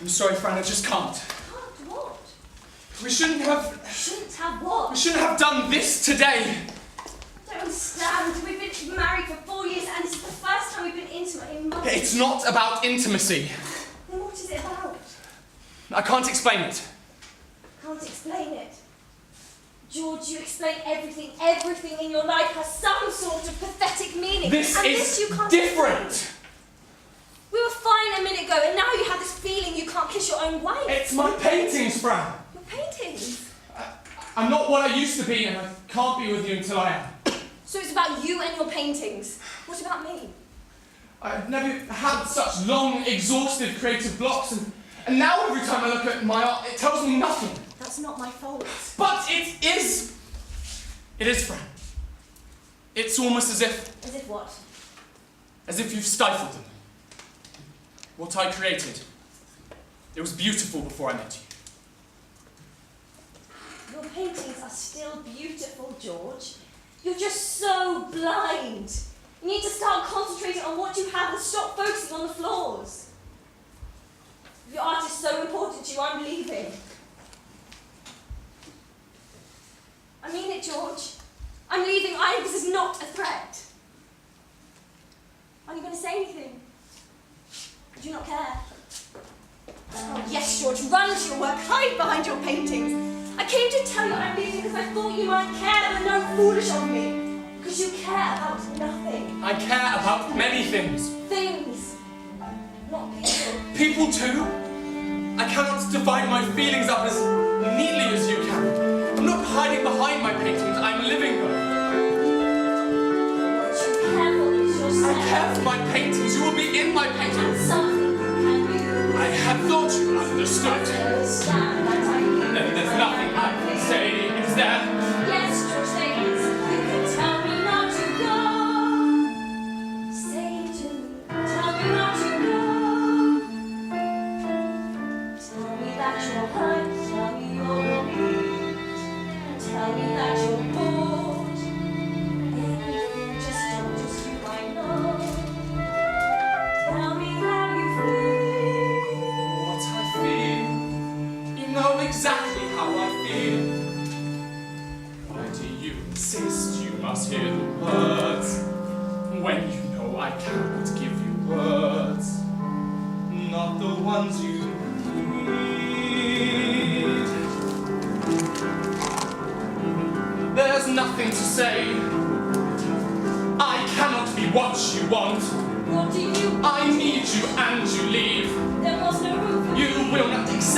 I'm sorry, Fran, I just can't. Can't what? We shouldn't have... Shouldn't have what? We shouldn't have done this today. I don't understand. We've been married for 4 years and this is the first time we've been intimate in months. It's not about intimacy. Then what is it about? I can't explain it. Can't explain it. George, you explain everything. Everything in your life has some sort of pathetic meaning. This and is this you can't different. explain. We were fine a minute ago and now you have this feeling you can't kiss your own wife. It's my paintings, Fran. Your paintings? I'm not what I used to be and I can't be with you until I am. So it's about you and your paintings. What about me? I've never had such long, exhaustive creative blocks and now every time I look at my art, it tells me nothing. That's not my fault. But it is. It is, Fran. It's almost as if... As if what? As if you've stifled them. What I created, it was beautiful before I met you. Your paintings are still beautiful, George. You're just so blind. You need to start concentrating on what you have and stop focusing on the flaws. If your art is so important to you, I'm leaving. I mean it, George. I'm leaving. This is not a threat. Are you going to say anything? Do you not care? Oh, yes, George, run to your work, hide behind your paintings. I came to tell you I'm leaving because I thought you might care and know foolish of me. Because you care about nothing. I care about many things. Things, not people. People too? I cannot divide my feelings up as neatly as you can. I'm not hiding behind my paintings, I'm living them. What you care for is yourself. I care for my paintings, you will be in my paintings. Something you can do. I had thought you understood. Understand that I need. Then there's nothing I can say, is there? Yes, George, there is. You can tell me not to go. Say it to me. Tell me not to go. Tell me that you're hurt. Tell me you're relieved. Tell me that you're bored. Anything, just you I know. Tell me how you feel. What I feel. You know exactly how I feel. Why do you insist you must hear the words when you know I cannot give you words? Not the ones you need. There's nothing to say. I cannot be what you want. What do you I need you and you leave. There was no room for You me. will not accept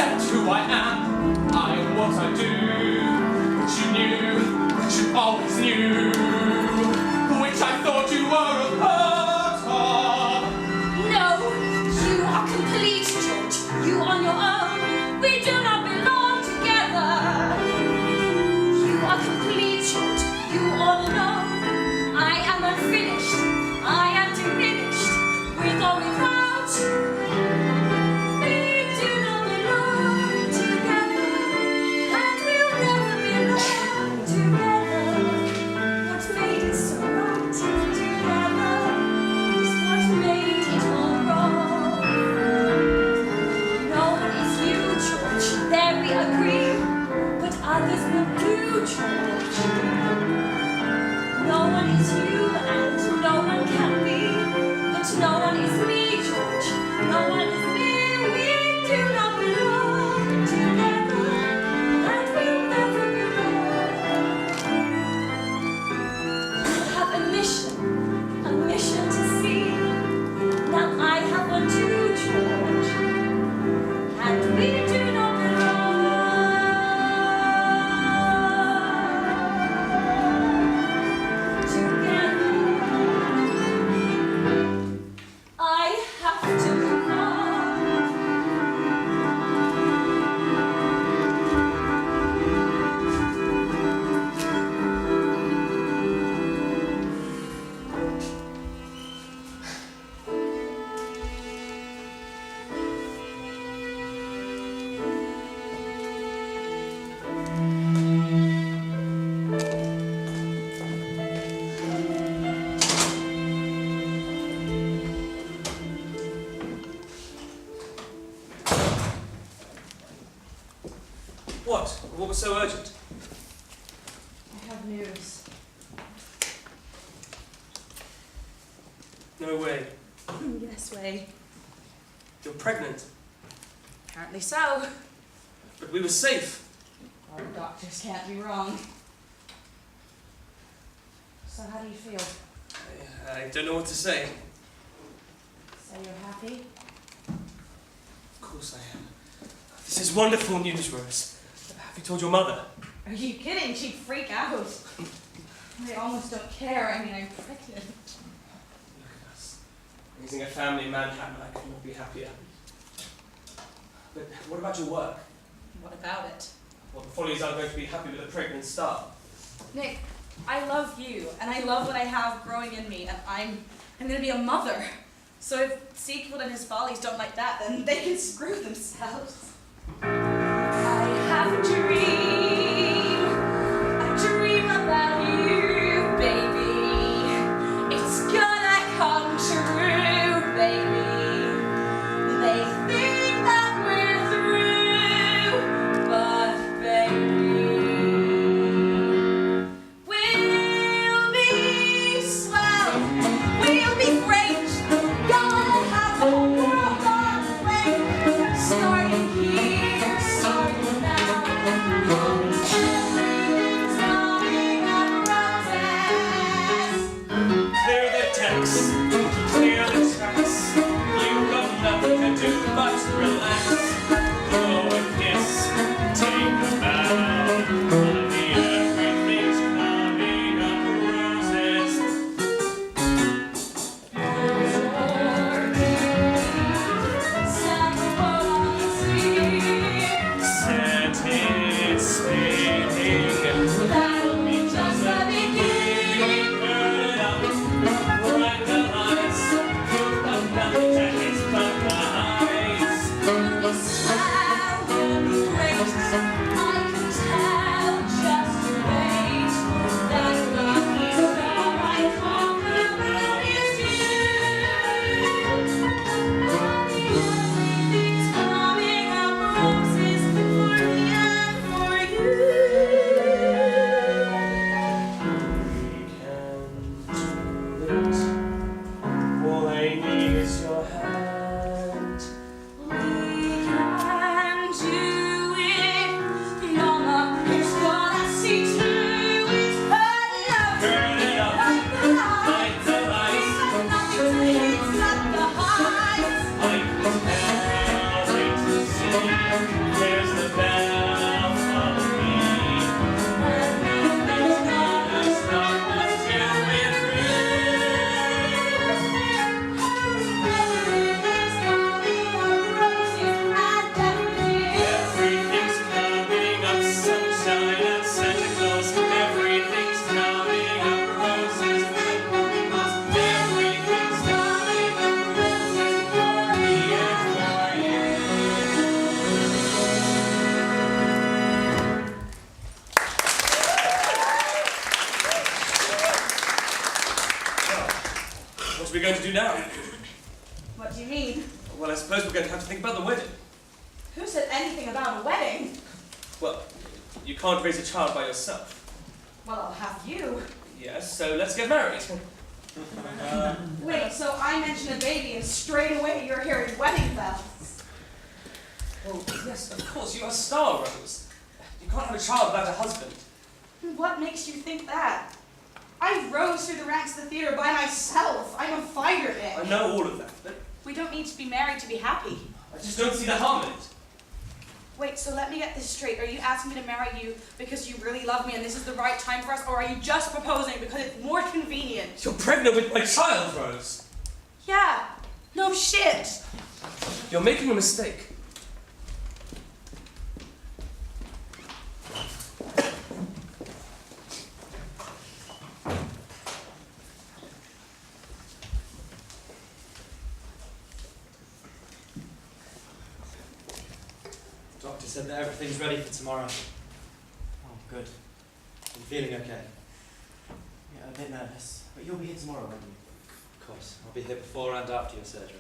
What? What was so urgent? I have news. No way. Yes, way. You're pregnant. Apparently so. But we were safe. Our doctors can't be wrong. So how do you feel? I don't know what to say. So you're happy? Of course I am. This is wonderful news, Rose. Have you told your mother? Are you kidding? She'd freak out. I almost don't care. I mean, I'm pregnant. Look at us. Raising a family in Manhattan, I could not be happier. But what about your work? What about it? Well, the Follies aren't going to be happy with a pregnant star. Nick, I love you, and I love what I have growing in me, and I'm going to be a mother. So if Siegfried and his Follies don't like that, then they can screw themselves. I have a dream about you, baby. It's gonna come true, baby. They think that we're through, but baby, we'll be swell, we'll be great. Gonna have the world on the way, starting here, starting now. Everything's coming up roses. Clear the decks, clear the tracks. You've got nothing to do but relax. Blow a kiss, take a bow. Honey, everything's coming up roses. Stand the boat on the sea. Set it spinning. That'll be just the beginning. Burn it up, right the lights. You've got nothing to hit but the eyes. This child will be great. I can tell. Just wait. That lucky star I conquer is you. Honey, everything's coming up roses for me and for you. We can do it. All I need is your hand. We can do it. Mama is gonna see to it. Her Burn it up, light the lights. nothing to hit at the heights. I can't wait to see. There's the bell for me. It's gonna start us till we're Everything's coming up sunshine and Santa Claus. Everything's coming up roses and animals. Everything's coming up roses for me and for you. What are we going to do now? What do you mean? Well, I suppose we're going to have to think about the wedding. Who said anything about a wedding? Well, you can't raise a child by yourself. Well, I'll have you. Yes, so let's get married. Wait, so I mention a baby and straight away you're hearing wedding bells. Well, yes, of course, you're a star, Rose. You can't have a child without a husband. What makes you think that? I rose through the ranks of the theater by myself. I'm a fighter, I Nick. know all of that, but We don't need to be married to be happy. I just don't see the harm in it. Wait, so let me get this straight. Are you asking me to marry you because you really love me and this is the right time for us, or are you just proposing because it's more convenient? You're pregnant with my child, Rose. Yeah, no shit. You're making a mistake. Doctor said that everything's ready for tomorrow. Oh, good. I'm feeling okay. Yeah, a bit nervous. But you'll be here tomorrow, won't you? Of course. I'll be here before and after your surgery.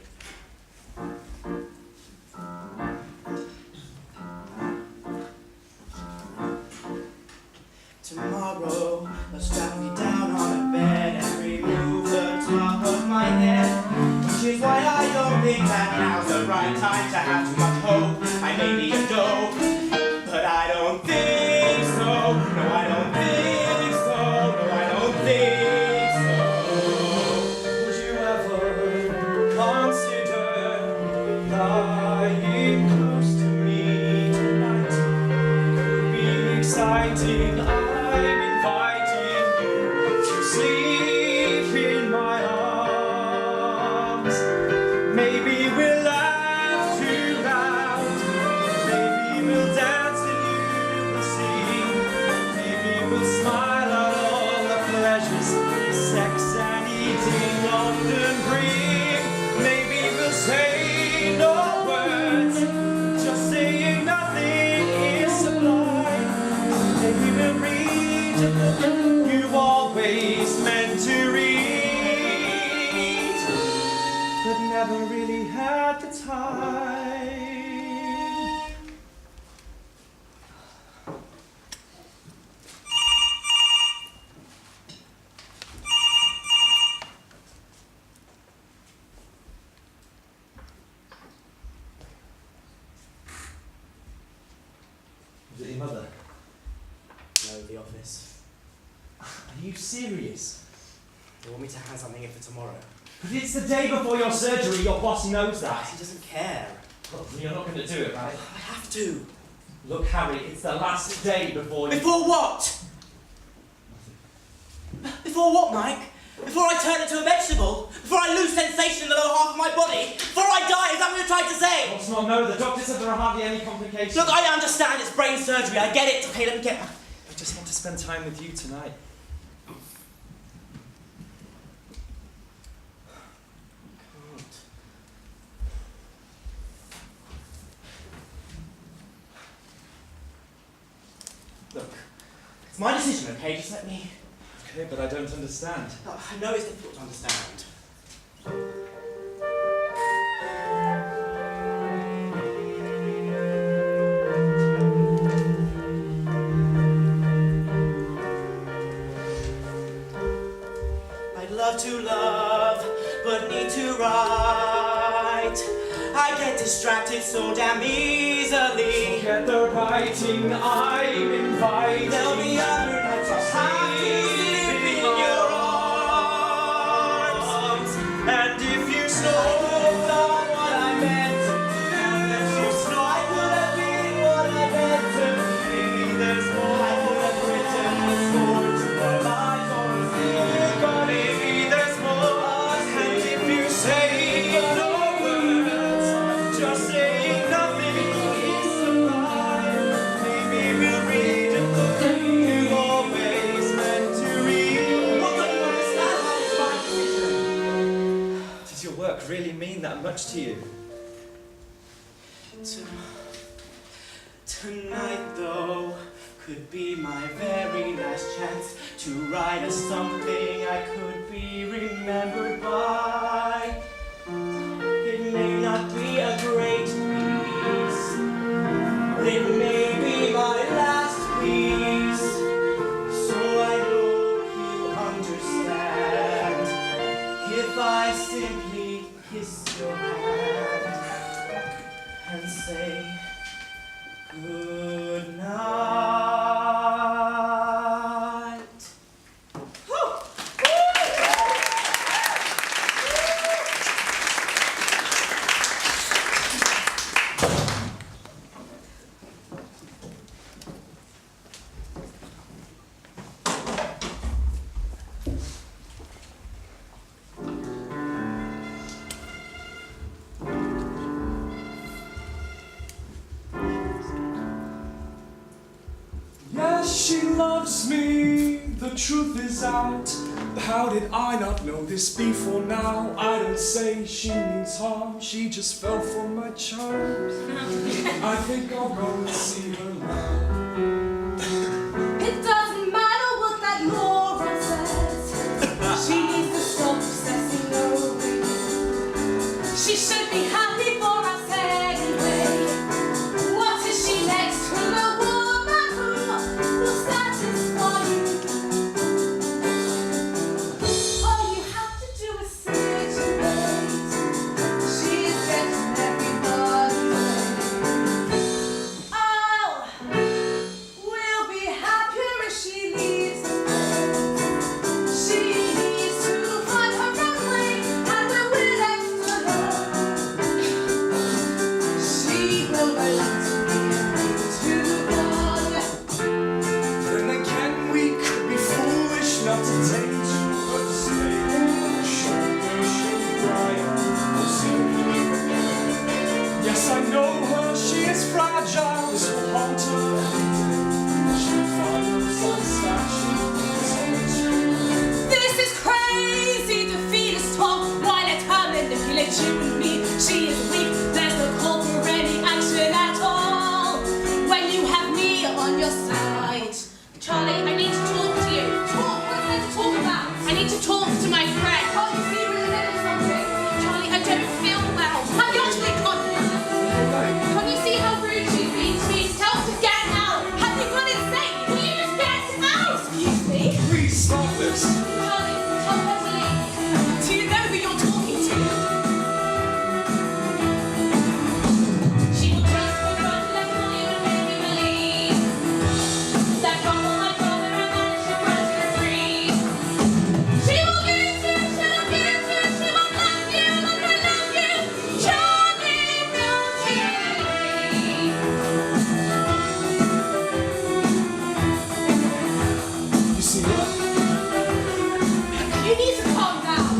Tomorrow, they'll strap me down on a bed and remove the top of my head. Which is why I don't think that now's the right time to have too much hope. I may be a dope, but I don't think so. No, I don't think so. No, I don't think so. Would you ever consider lying close to me tonight? Could be exciting. I'm inviting you to sleep in my arms. Maybe we'll laugh too loud. Maybe we'll dance and you will sing. Maybe we'll smile at all the pleasures sex and eating often bring. Maybe we'll say no words, just saying nothing is sublime. Maybe we'll read a book you always meant to read, but never really had the time. Is it your mother? No, the office. Are you serious? They want me to hand something in for tomorrow. But it's the day before your surgery, your boss knows that. He doesn't care. Look, you're not going to do it, right? I have to. Look, Harry, it's the last day before you... Before what? Before what, Mike? Before I turn into a vegetable? Before I lose sensation in the lower half of my body? Before I die? Is that what you're trying to say? What's not? No, the doctor said there are hardly any complications. Look, I understand it's brain surgery. I get it. Okay, let me get... I just want to spend time with you tonight. Look, it's my decision, okay? Just let me... Okay, but I don't understand. I know it's difficult to understand. I'd love to love, but need to write. I get distracted so damn easily. Forget the writing, I'm inviting. There'll be other nights I'll have to sleep in your arms. And if you slow down what I meant to do, you slow, I could have been what I meant to be. There's more I could have written the story to my life on a thing, but maybe there's more. And if you say no words, just saying nothing is sublime. Maybe we'll read a book you always meant to read. What don't you understand? It's my decision. Does your work really mean that much to you? Tonight, though, could be my very last chance to write a something I could be remembered by. It may not be a great piece. It may be my last piece. So I hope you understand if I simply kiss your hand and say good night. Yes, she loves me, the truth is out. How did I not know this before now? I don't say she means harm, she just fell for my charms. I think I'll go and see her now. It doesn't matter what that moron says. She needs to stop obsessing over you. She should be happy for us anyway. What is she next to the woman who will satisfy you? Then again, we could be foolish not to take to her state. Shoulder should cry. Yes, I know her, she is fragile, this will haunt her everything. She'll find some statue on the tree. This is crazy to feed us talk while let her manipulate you and me. She is weak, there's no call for any action at all. When you have me on your side. Charlie, I need to talk to you. Talk, what's there to talk about? I need to talk to my friend. Can't you see we're in the middle of something? Charlie, I don't feel well. I'm utterly confident. Can't you see how rude she's been to me? Tell her to get out. Have you gone insane? Will you just get out? Excuse me. Please stop this. Charlie, tell her to leave. Do you know who you're talking to? She will just confront and let all you and make you believe that from all my brother and man she'll run to the free. She will give you, she'll give you, she will love you like I love you. Charlie, don't you agree? You see what? You need to calm down.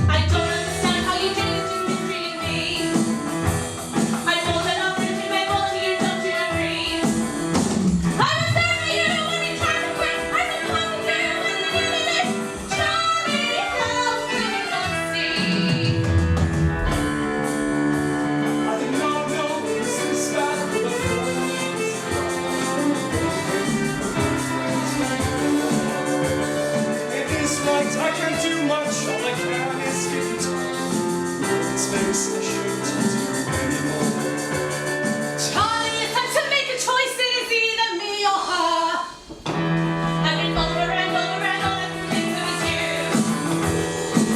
I don't understand how you did it, just mistreating me. I thought that after you made more to you, don't you agree? I was there for you when you tried to quit. I said come to you when you needed it. Charlie, how can you not see? I did not know this is bad for the It is right, I can't do much, all I can is give you time. Space I shouldn't do anymore. Charlie, it's time to make a choice. It is either me or her. I've been over and over and all I can think of is you.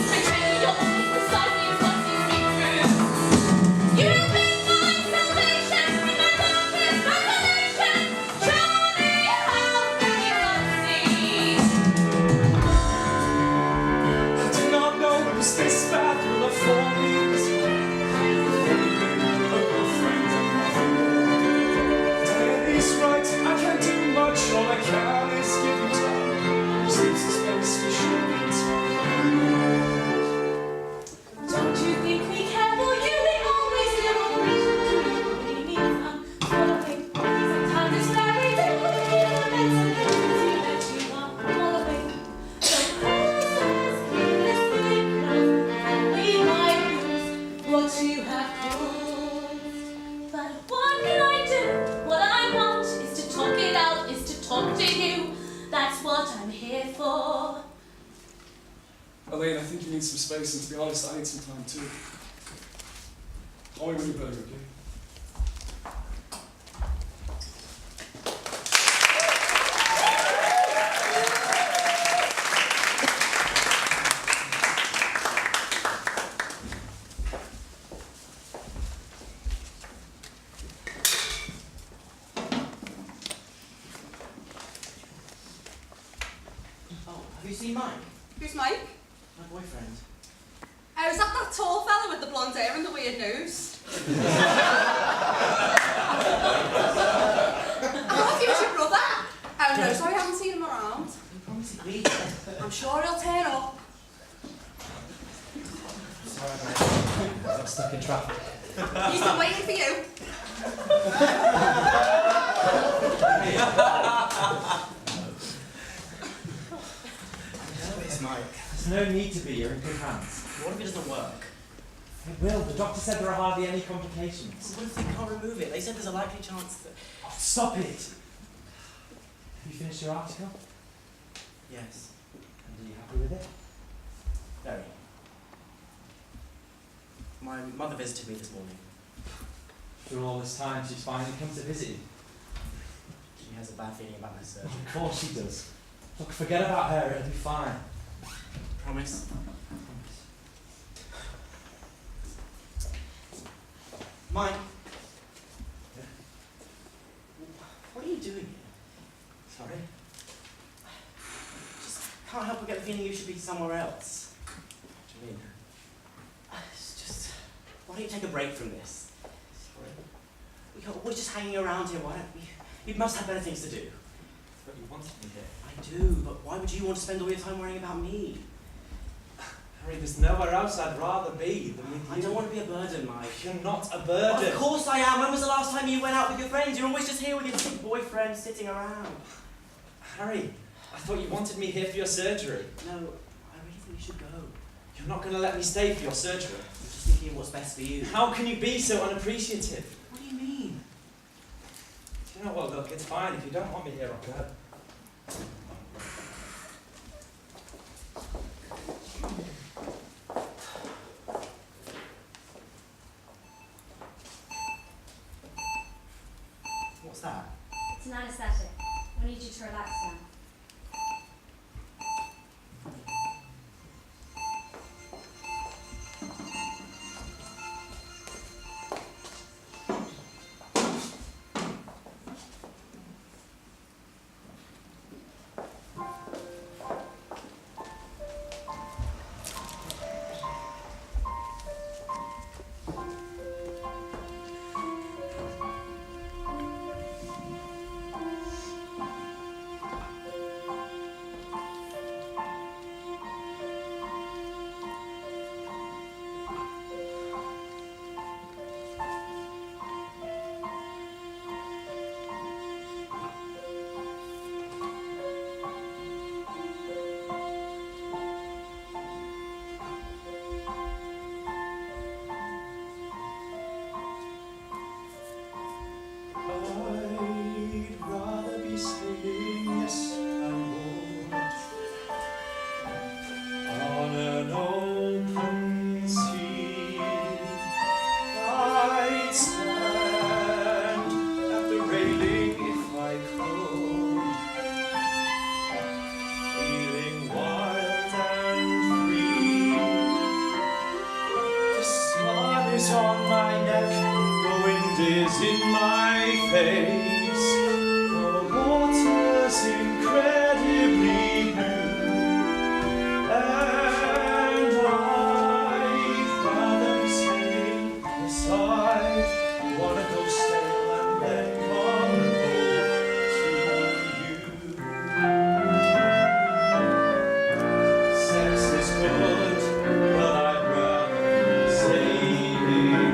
Pretending you're always beside me is what sees me through. You have been my salvation and my darkest consolation. Charlie, how can you not see? I did not know it was this bad, your love for me is only been a good friend and nothing more. It is right, I can't do much, all I can is give you time. Just leave some space for sure. Don't you think we care for you? We always do what we mean unfollowing. Sometimes it's very difficult to and that you are following. So close, this way close, we might lose what you have caused. But what can I do? What I want is to talk it out, is to talk to you. That's what I'm here for. Elaine, I think you need some space, and to be honest, I need some time too. Call me when you're better, okay? Oh, have you seen Mike? Who's Mike? My boyfriend. Oh, is that tall fella with the blonde hair and the weird nose? Oh, he's your brother? Oh no, sorry, I haven't seen him around. You promised he'd be. I'm sure he'll turn up. Sorry, mate. I got stuck in traffic. He's been waiting for you. It's Mike. There's no need to be, you're in good hands. What if it doesn't work? It will, the doctor said there are hardly any complications. What if they can't remove it? They said there's a likely chance that... Oh, stop it! Have you finished your article? Yes. And are you happy with it? Very. My mother visited me this morning. Through all this time, she's finally come to visit you. She has a bad feeling about my surgery. Of course she does. Look, forget about her, it'll be fine. Promise? Mike. Yeah? What are you doing here? Sorry? Just can't help but get the feeling you should be somewhere else. What do you mean? It's just, why don't you take a break from this? We're always just hanging around here, why don't we? You must have better things to do. But you wanted me here. I do, but why would you want to spend all your time worrying about me? Harry, there's nowhere else I'd rather be than with you. I don't want to be a burden, Mike. You're not a burden. Of course I am. When was the last time you went out with your friends? You're always just here with your sick boyfriend sitting around. Harry, I thought you wanted me here for your surgery. No, I really think you should go. You're not going to let me stay for your surgery. I'm just thinking of what's best for you. How can you be so unappreciative? What do you mean? You know what, look, it's fine. If you don't want me here, I'll go. What's that? It's an anesthetic. We need you to relax now. I'd rather be sailing, yes, I would, on an open sea. I'd stand at the railing if I could, feeling wild and free. The sun is on my neck, the wind is in my face, the water's incredibly blue, and I'd rather be sailing beside. Wanna go sail and then come home to you. Sex is good, but I'd rather be sailing.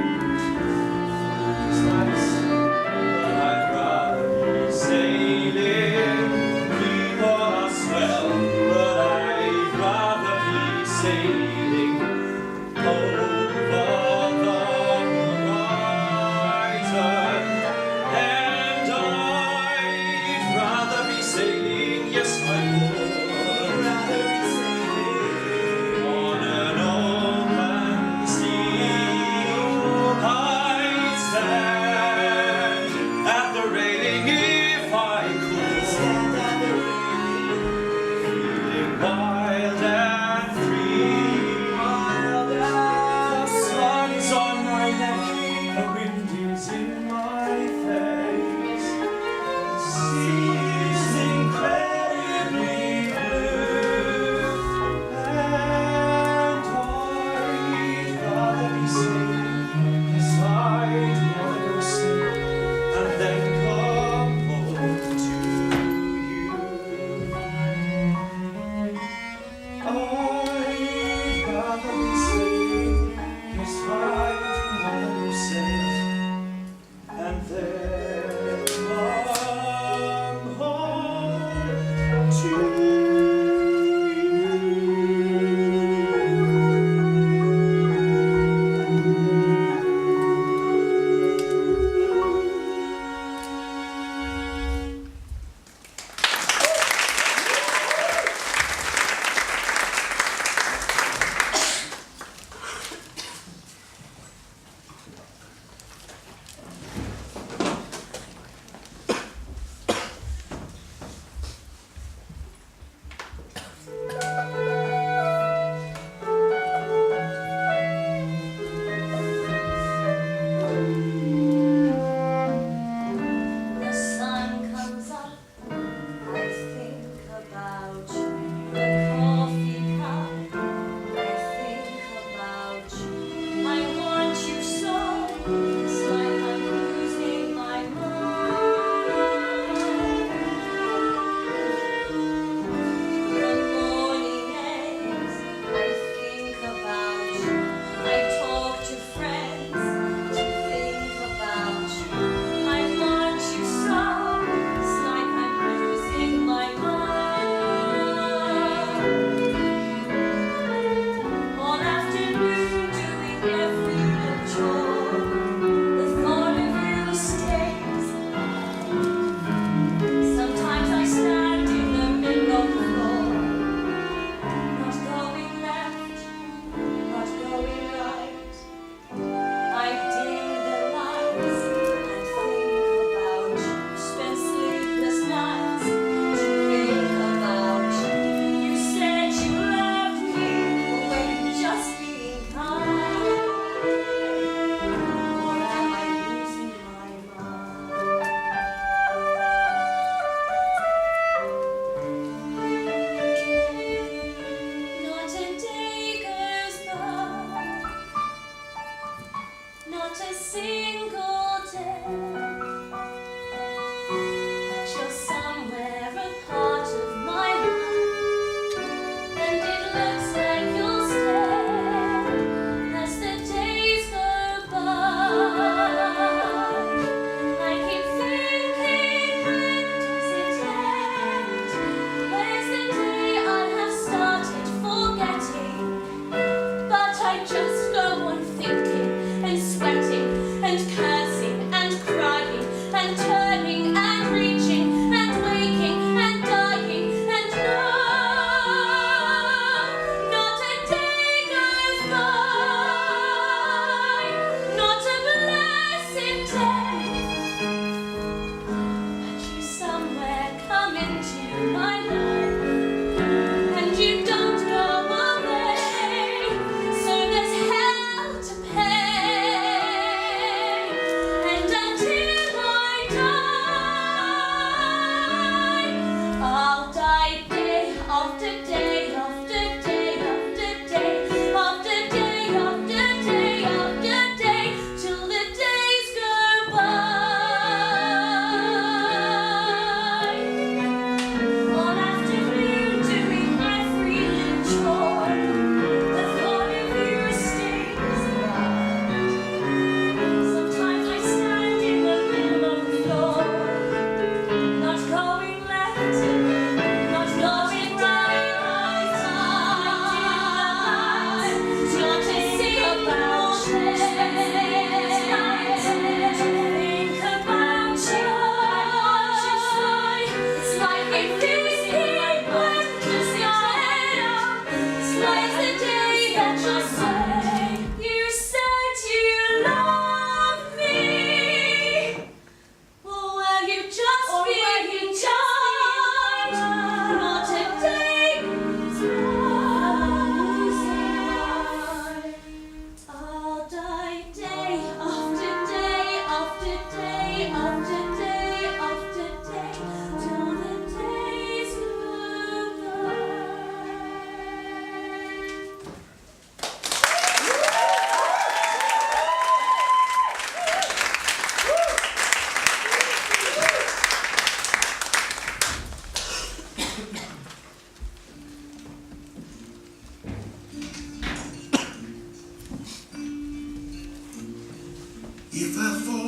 It's nice, but I'd rather be sailing. People are swell, but I'd rather be sailing over the horizon. And I'd rather be sailing, yes I would rather be sailing on an open sea. I'd stand at the railing if I could, feeling wild and free.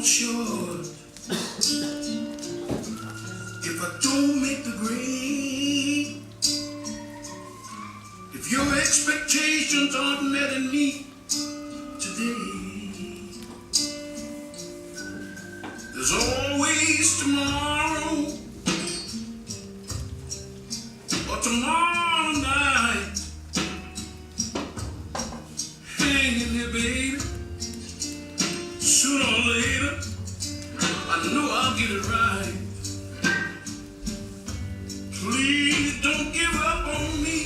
sure if I don't make the grade, if your expectations aren't met in me today, there's always tomorrow or tomorrow night. Hanging there, baby. Sooner or later, I know I'll get it right. Please don't give up on me.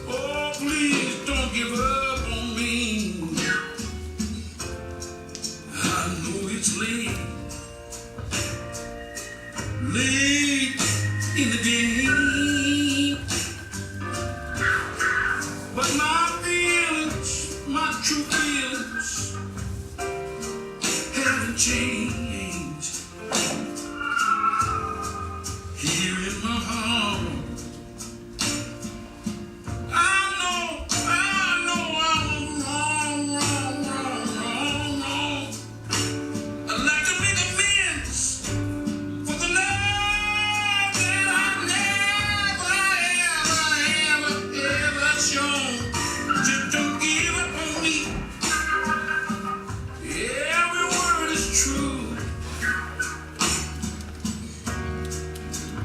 Oh, please don't give up on me. I know it's late in the game, but my feelings, my true feelings haven't changed. Here in my heart, I know I'm wrong. I'd like to make amends for the love that I never ever shown. Just don't give up on me. Every word is true.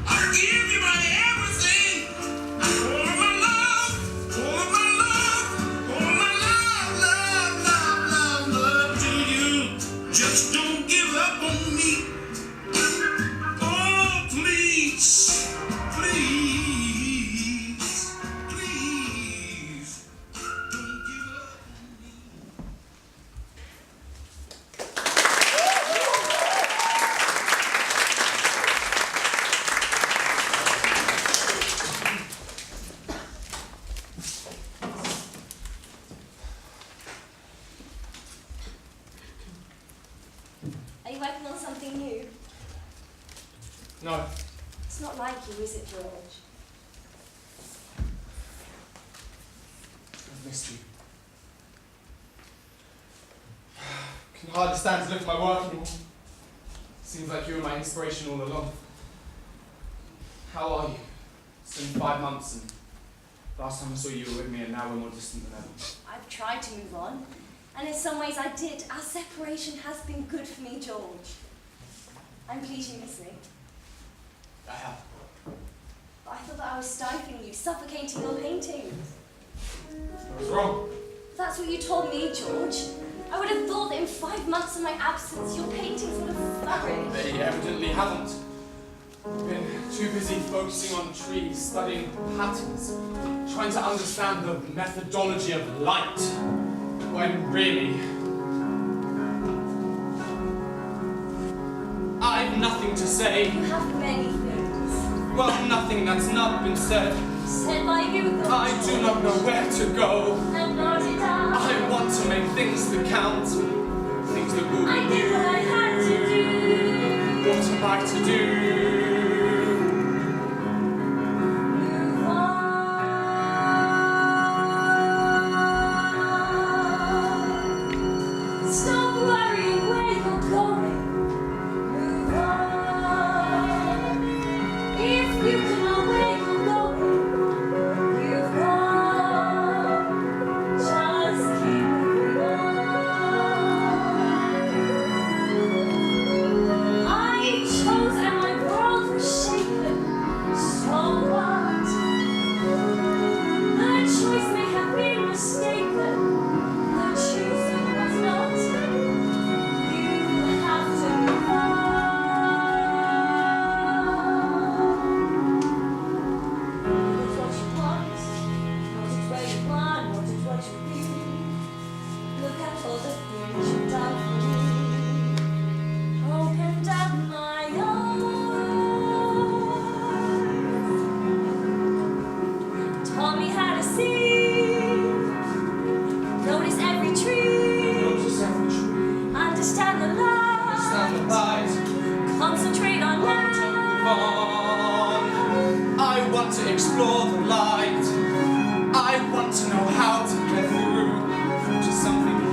I'll give you my everything. All of my love, all of my love, all of my love to you. Just don't give up on me. Oh, please, please, please, don't give up on me. Are you working on something new? No, It's not like you, is it, George? I've missed you. Can hardly stand to look at my work anymore. Seems like you were my inspiration all along. How are you? It's been 5 months, and last time I saw you were with me, and now we're more distant than ever. I've tried to move on, and in some ways I did. Our separation has been good for me, George. I'm pleased you miss me. I have. But I thought that I was stifling you, suffocating your paintings. I was wrong. That's what you told me, George. I would have thought that in 5 months of my absence, your paintings would have flourished. They evidently haven't. I've been too busy focusing on trees, studying patterns, trying to understand the methodology of light, when really, I've nothing to say. You have many things. Well, nothing that's not been said. Said by you, though. I do not know where to go. And nor did I. I want to make things that count, things that will I be did what I had to do. What am I to do? Move on. Stop worrying where you're going. Move on. If you can know where you're going, you've gone. Just keep moving on. I chose and my world was shaken. So what? The choice may have been mistaken. The choosing was not. You have to move on. It's what you want, not it's where you want, not it's what you need. Look at all the things you've done for me. Opened up my eyes, taught me how to see, notice every tree, Notice every tree, understand the light, stand the light, concentrate on move light. on. I want to explore the light. I want to know how to get through to something new.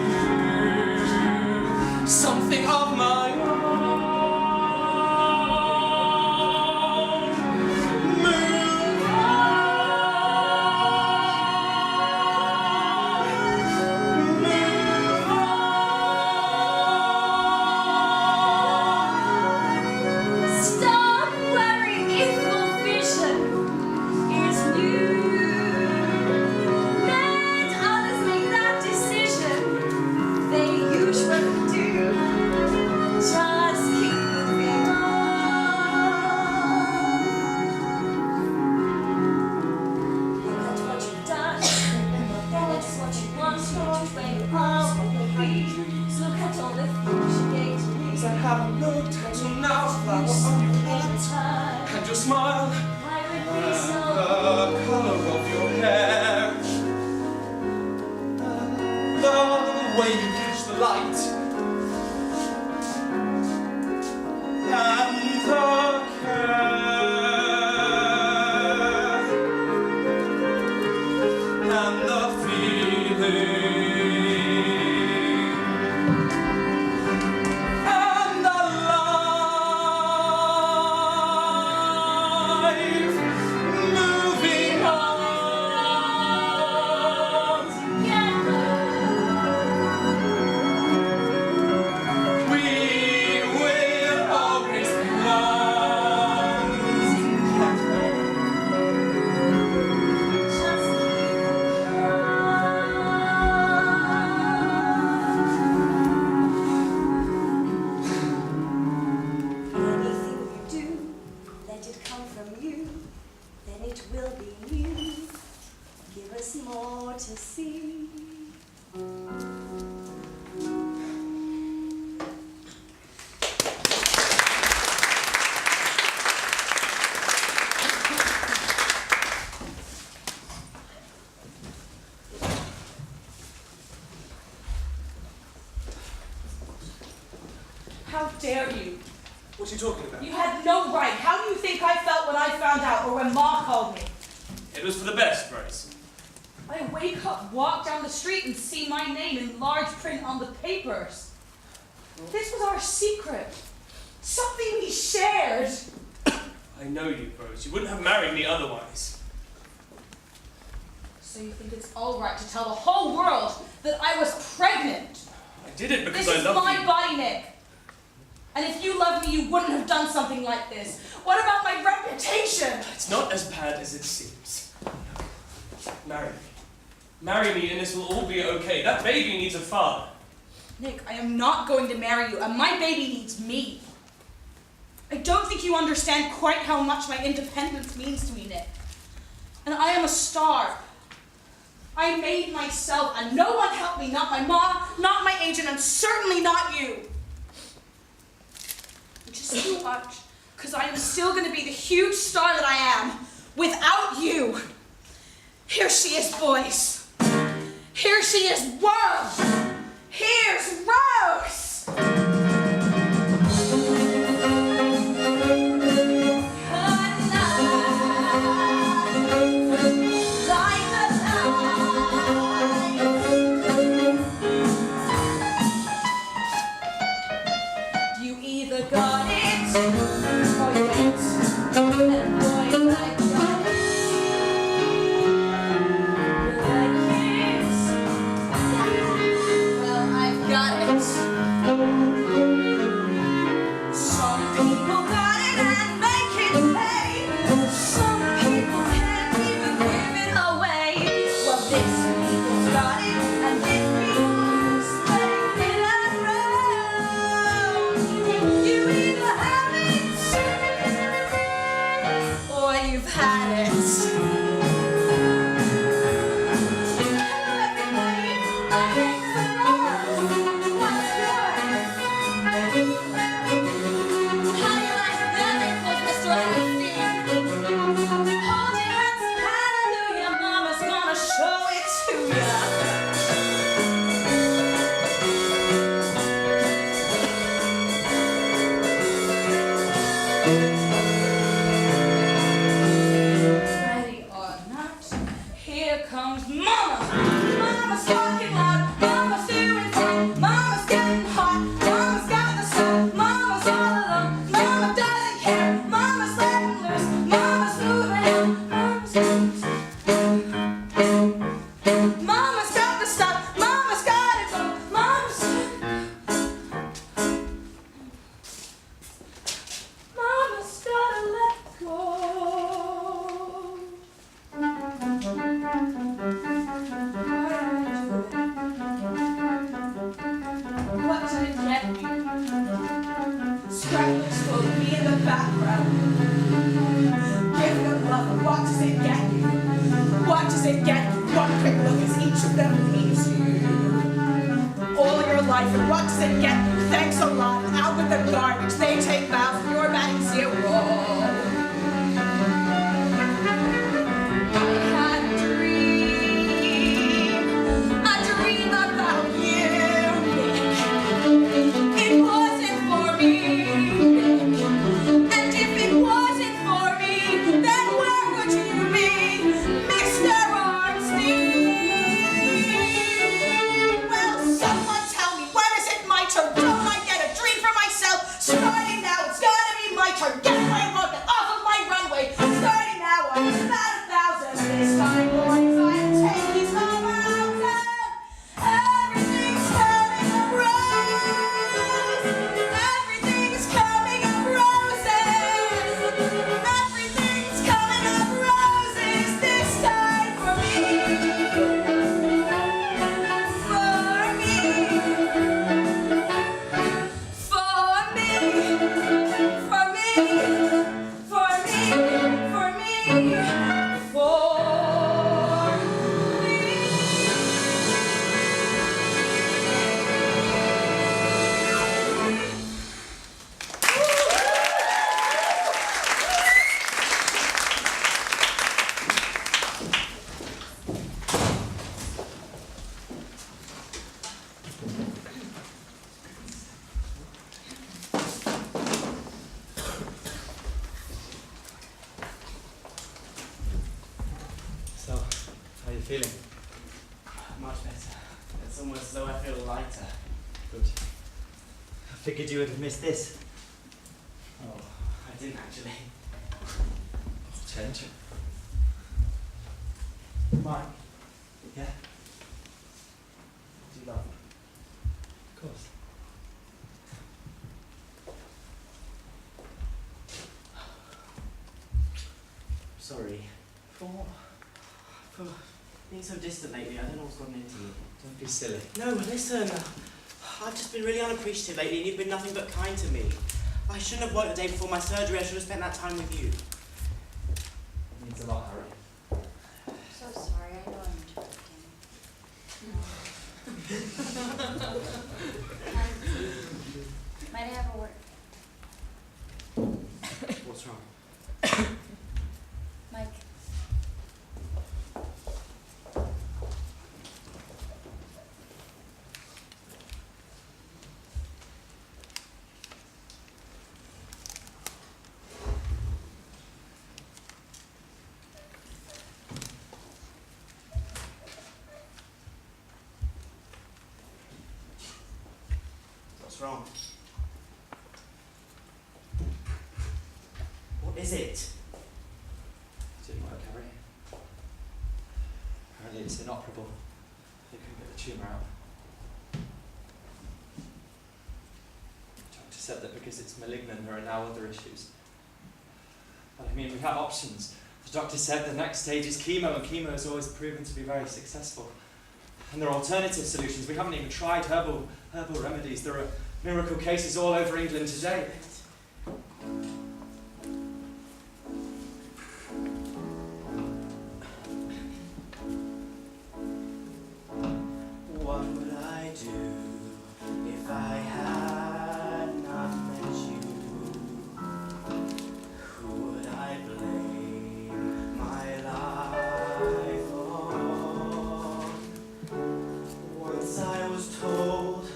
and the feeling and the life moving on together. We will always belong together. Anything you do, let it come from you, then it will be new. Give us more to see. How dare you? What are you talking about? You had no right. How do you think I felt when I found out, or when Ma called me? It was for the best, Grace. I wake up, walk down the street, and see my name in large print on the papers. This was our secret. Something we shared. I know you, Rose. You wouldn't have married me otherwise. So you think it's all right to tell the whole world that I was pregnant? I did it because This I is love my you. body, Nick. And if you loved me, you wouldn't have done something like this. What about my reputation? It's not as bad as it seems. Marry me. Marry me and this will all be okay. That baby needs a father. Nick, I am not going to marry you, and my baby needs me. I don't think you understand quite how much my independence means to me, Nick. And I am a star. I made myself, and no one helped me, not my mom, not my agent, and certainly not you. Just you watch, because I am still going to be the huge star that I am without you. Here she is, boys. Here she is, world. Here's Rose. You either got it or you ain't. And boy, I got it. Like this. Well, I've got it. Some people got it and make it pay. Some people can't even give it away. Well, this people's got it and this people's letting it around. You either have it or you've had it. Hello, everybody. My name's Rose. What's yours? How do you like that, Mr. Einstein? Hold your hands, hallelujah. Mama's gonna show it to ya. Ready or not, here comes Mama. Mama's talking loud, Mama's doing fine, Mama's getting hot, Mama's got the stuff, Mama's all alone, Mama doesn't care, Mama's letting loose, Mama's moving on, Mama's got the stuff, Mama's got it all, Mama's gotta let go. What did it get me? Scrapless full of me in the background. Giving up love, what does it get you? What does it get you? One quick look as each of them leaves you. All your life, and what does it get you? Thanks a lot, out with the garbage. They take vows, and you're batting 0. I had a dream about you, Nick. It wasn't for me, Nick. And if it wasn't for me, then where would you be, Mr. Armstead? you feeling? Much better. It's almost as though I feel lighter. Good. I figured you would have missed this. Oh, I didn't actually. Change. Mike, Yeah? do you love me? Of course. Sorry. For being so distant lately. I don't know what's gotten into you. Don't be silly. No, listen. I've just been really unappreciative lately and you've been nothing but kind to me. I shouldn't have worked the day before my surgery. I should have spent that time with you. It means a lot, Harry. I'm so sorry, I know I'm interrupting. Might I have a word? What's wrong? Mike. What's wrong? What is it? It didn't work, Harry. Apparently it's inoperable. They couldn't get the tumour out. The doctor said that because it's malignant, there are now other issues. But I mean, we have options. The doctor said the next stage is chemo, and chemo has always proven to be very successful. And there are alternative solutions. We haven't even tried herbal remedies. There are miracle cases all over England today. What would I do if I had not met you? Who would I blame my life on? Once I was told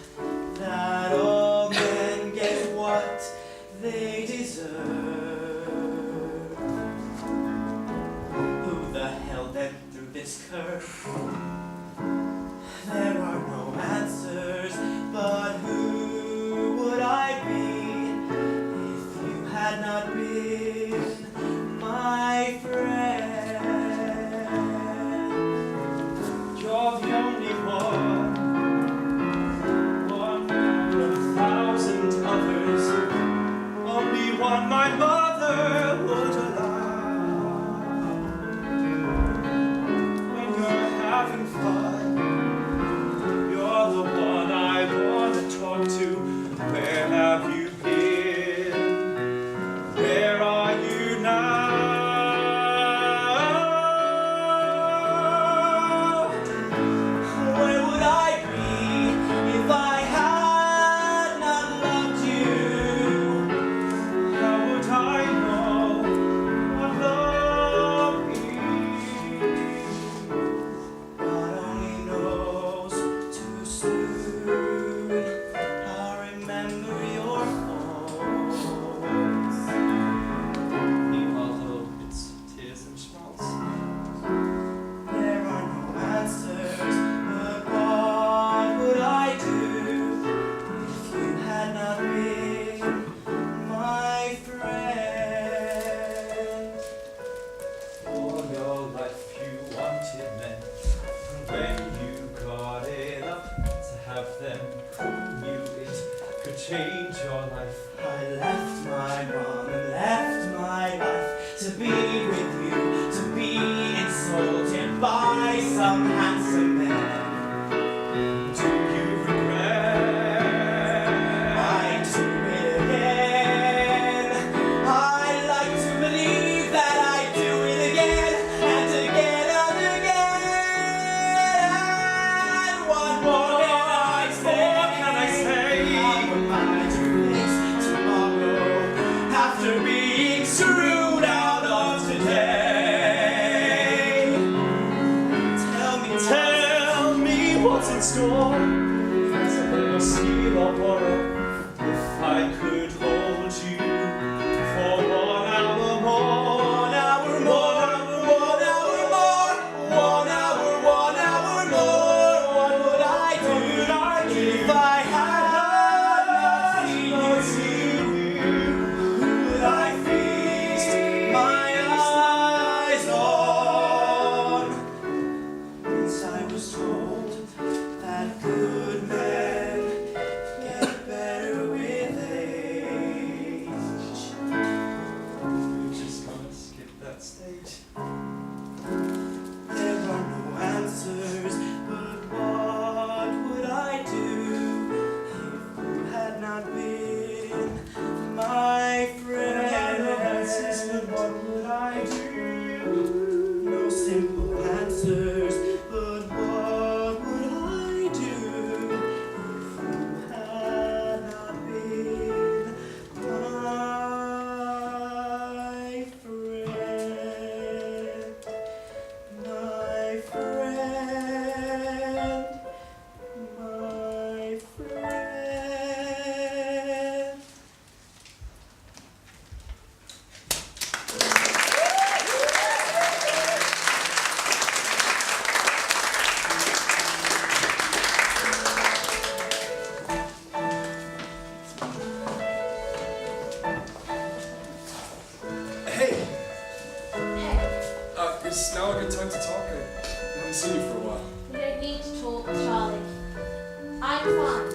that all men get what they deserve. Who the hell went through this curve? There are no answers, but who would I be if you had not been my friend? You're the only one out of 1,000 others, only one my mother would allow. When you're having fun, you're the one I want to talk to. Where have you been? Where are you now? Where would I be if I had not loved you? How would I know what love is? God only knows too soon. I'll remember your faults. Meanwhile, though, it's tears and schmaltz. There are no answers, but what would I do if you had not been my friend? All your life you wanted men, and when you got it up to have them, who knew it could change your life? I left my mom and left my life to be with you, to be insulted by some handsome man. Do you regret? I do it again. I like to believe that I do it again and again and again. And what more can I say? How am I to face tomorrow after being screwed out of today? Tell me what's in store. There's a little steal or borrow. If I could hold you for 1 hour more, 1 hour more, 1 hour more, 1 hour haven't seen you for a while. We don't need to talk, Charlie. I'm fine.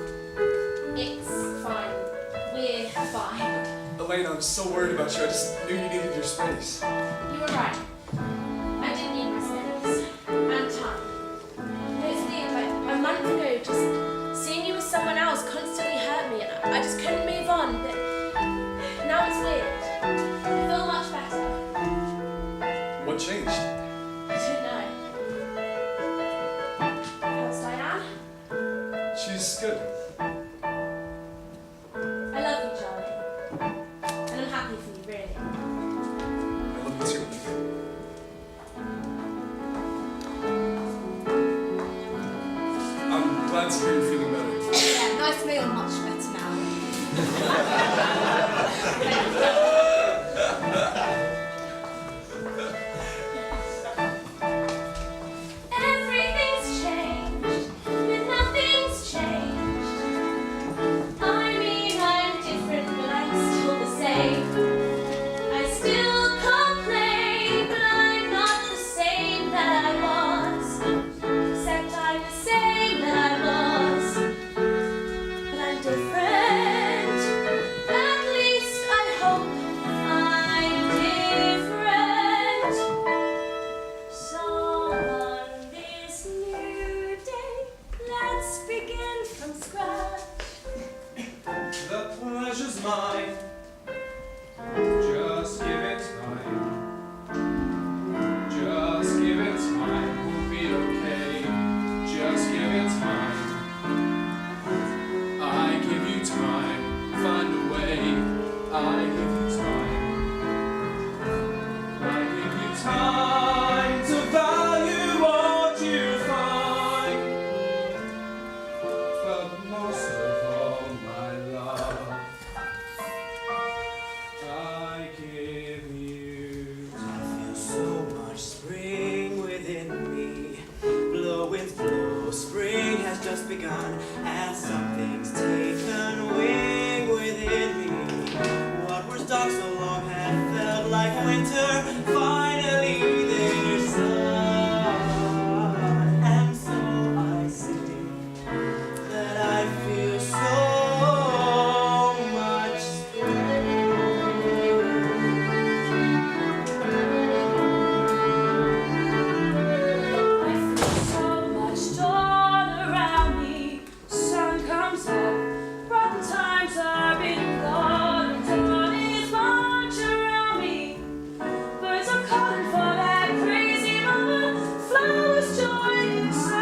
It's fine. We're fine. Elena, I'm so worried about you. I just knew you needed your space. You were right. I did need my space. And time. Those things, like a month ago, just seeing you with someone else constantly hurt me, and I just couldn't move on. But now it's weird. I feel much better. What changed? I don't know. How's Diane? She's good. I love you, Charlie. And I'm happy for you, really. I love you too. I'm glad to hear you're feeling better. Yeah, nice meal, much better now. Everything's changed, but nothing's changed. I mean, I'm different, but I'm still the same. I still complain, but I'm not the same that I was. Except I'm the same that I was. But I'm different. At least I hope I'm different. So on this new day, let's begin from scratch. The pleasure's mine. Just give it time. Just give it time. We'll be okay. Just give it time. I give you time. Find a way. I give you time. I give you time to value what you find. But most of all, my love, I give you. I feel so much spring within me. Blow winds blow, spring has just begun, and something's taken wing within me. What was dark so long had felt like winter. Finally there's sun, and so I sing that I feel so much spring. I feel so much dawn around me. Sun comes up, rotten times are been gone. Dawn is much around me. Birds are calling for that crazy mama. Flowers join in song,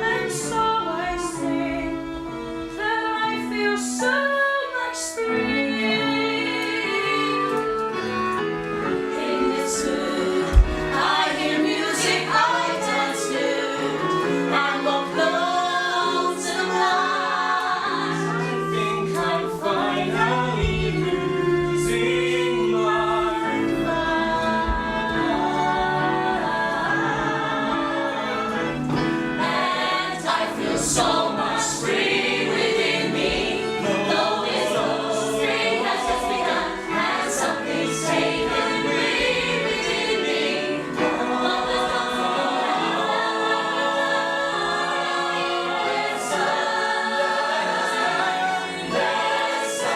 and so I sing that I feel so much spring. In this mood, I hear music, I dance nude, and walk alone to the blind. I think I'm finally losing my mind. And I feel so much spring within me. Though it's low, spring has just begun, and something's taken wing within me. What was done for there's sun, there's sun.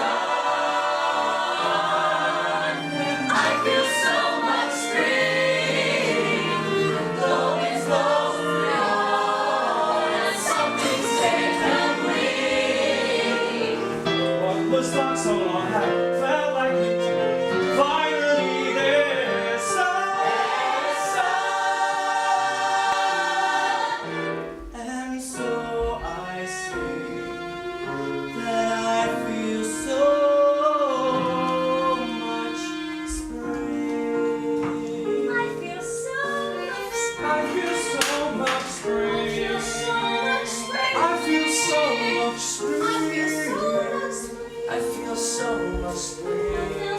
I feel so much spring. Though it's low, and something's taken wing. What was dark so long had felt like winter. Finally there's sun. And so I sing that I feel so much spring. I feel so much spring. I feel so much spring. I feel so much spring. I feel so much spring. I feel so much spring.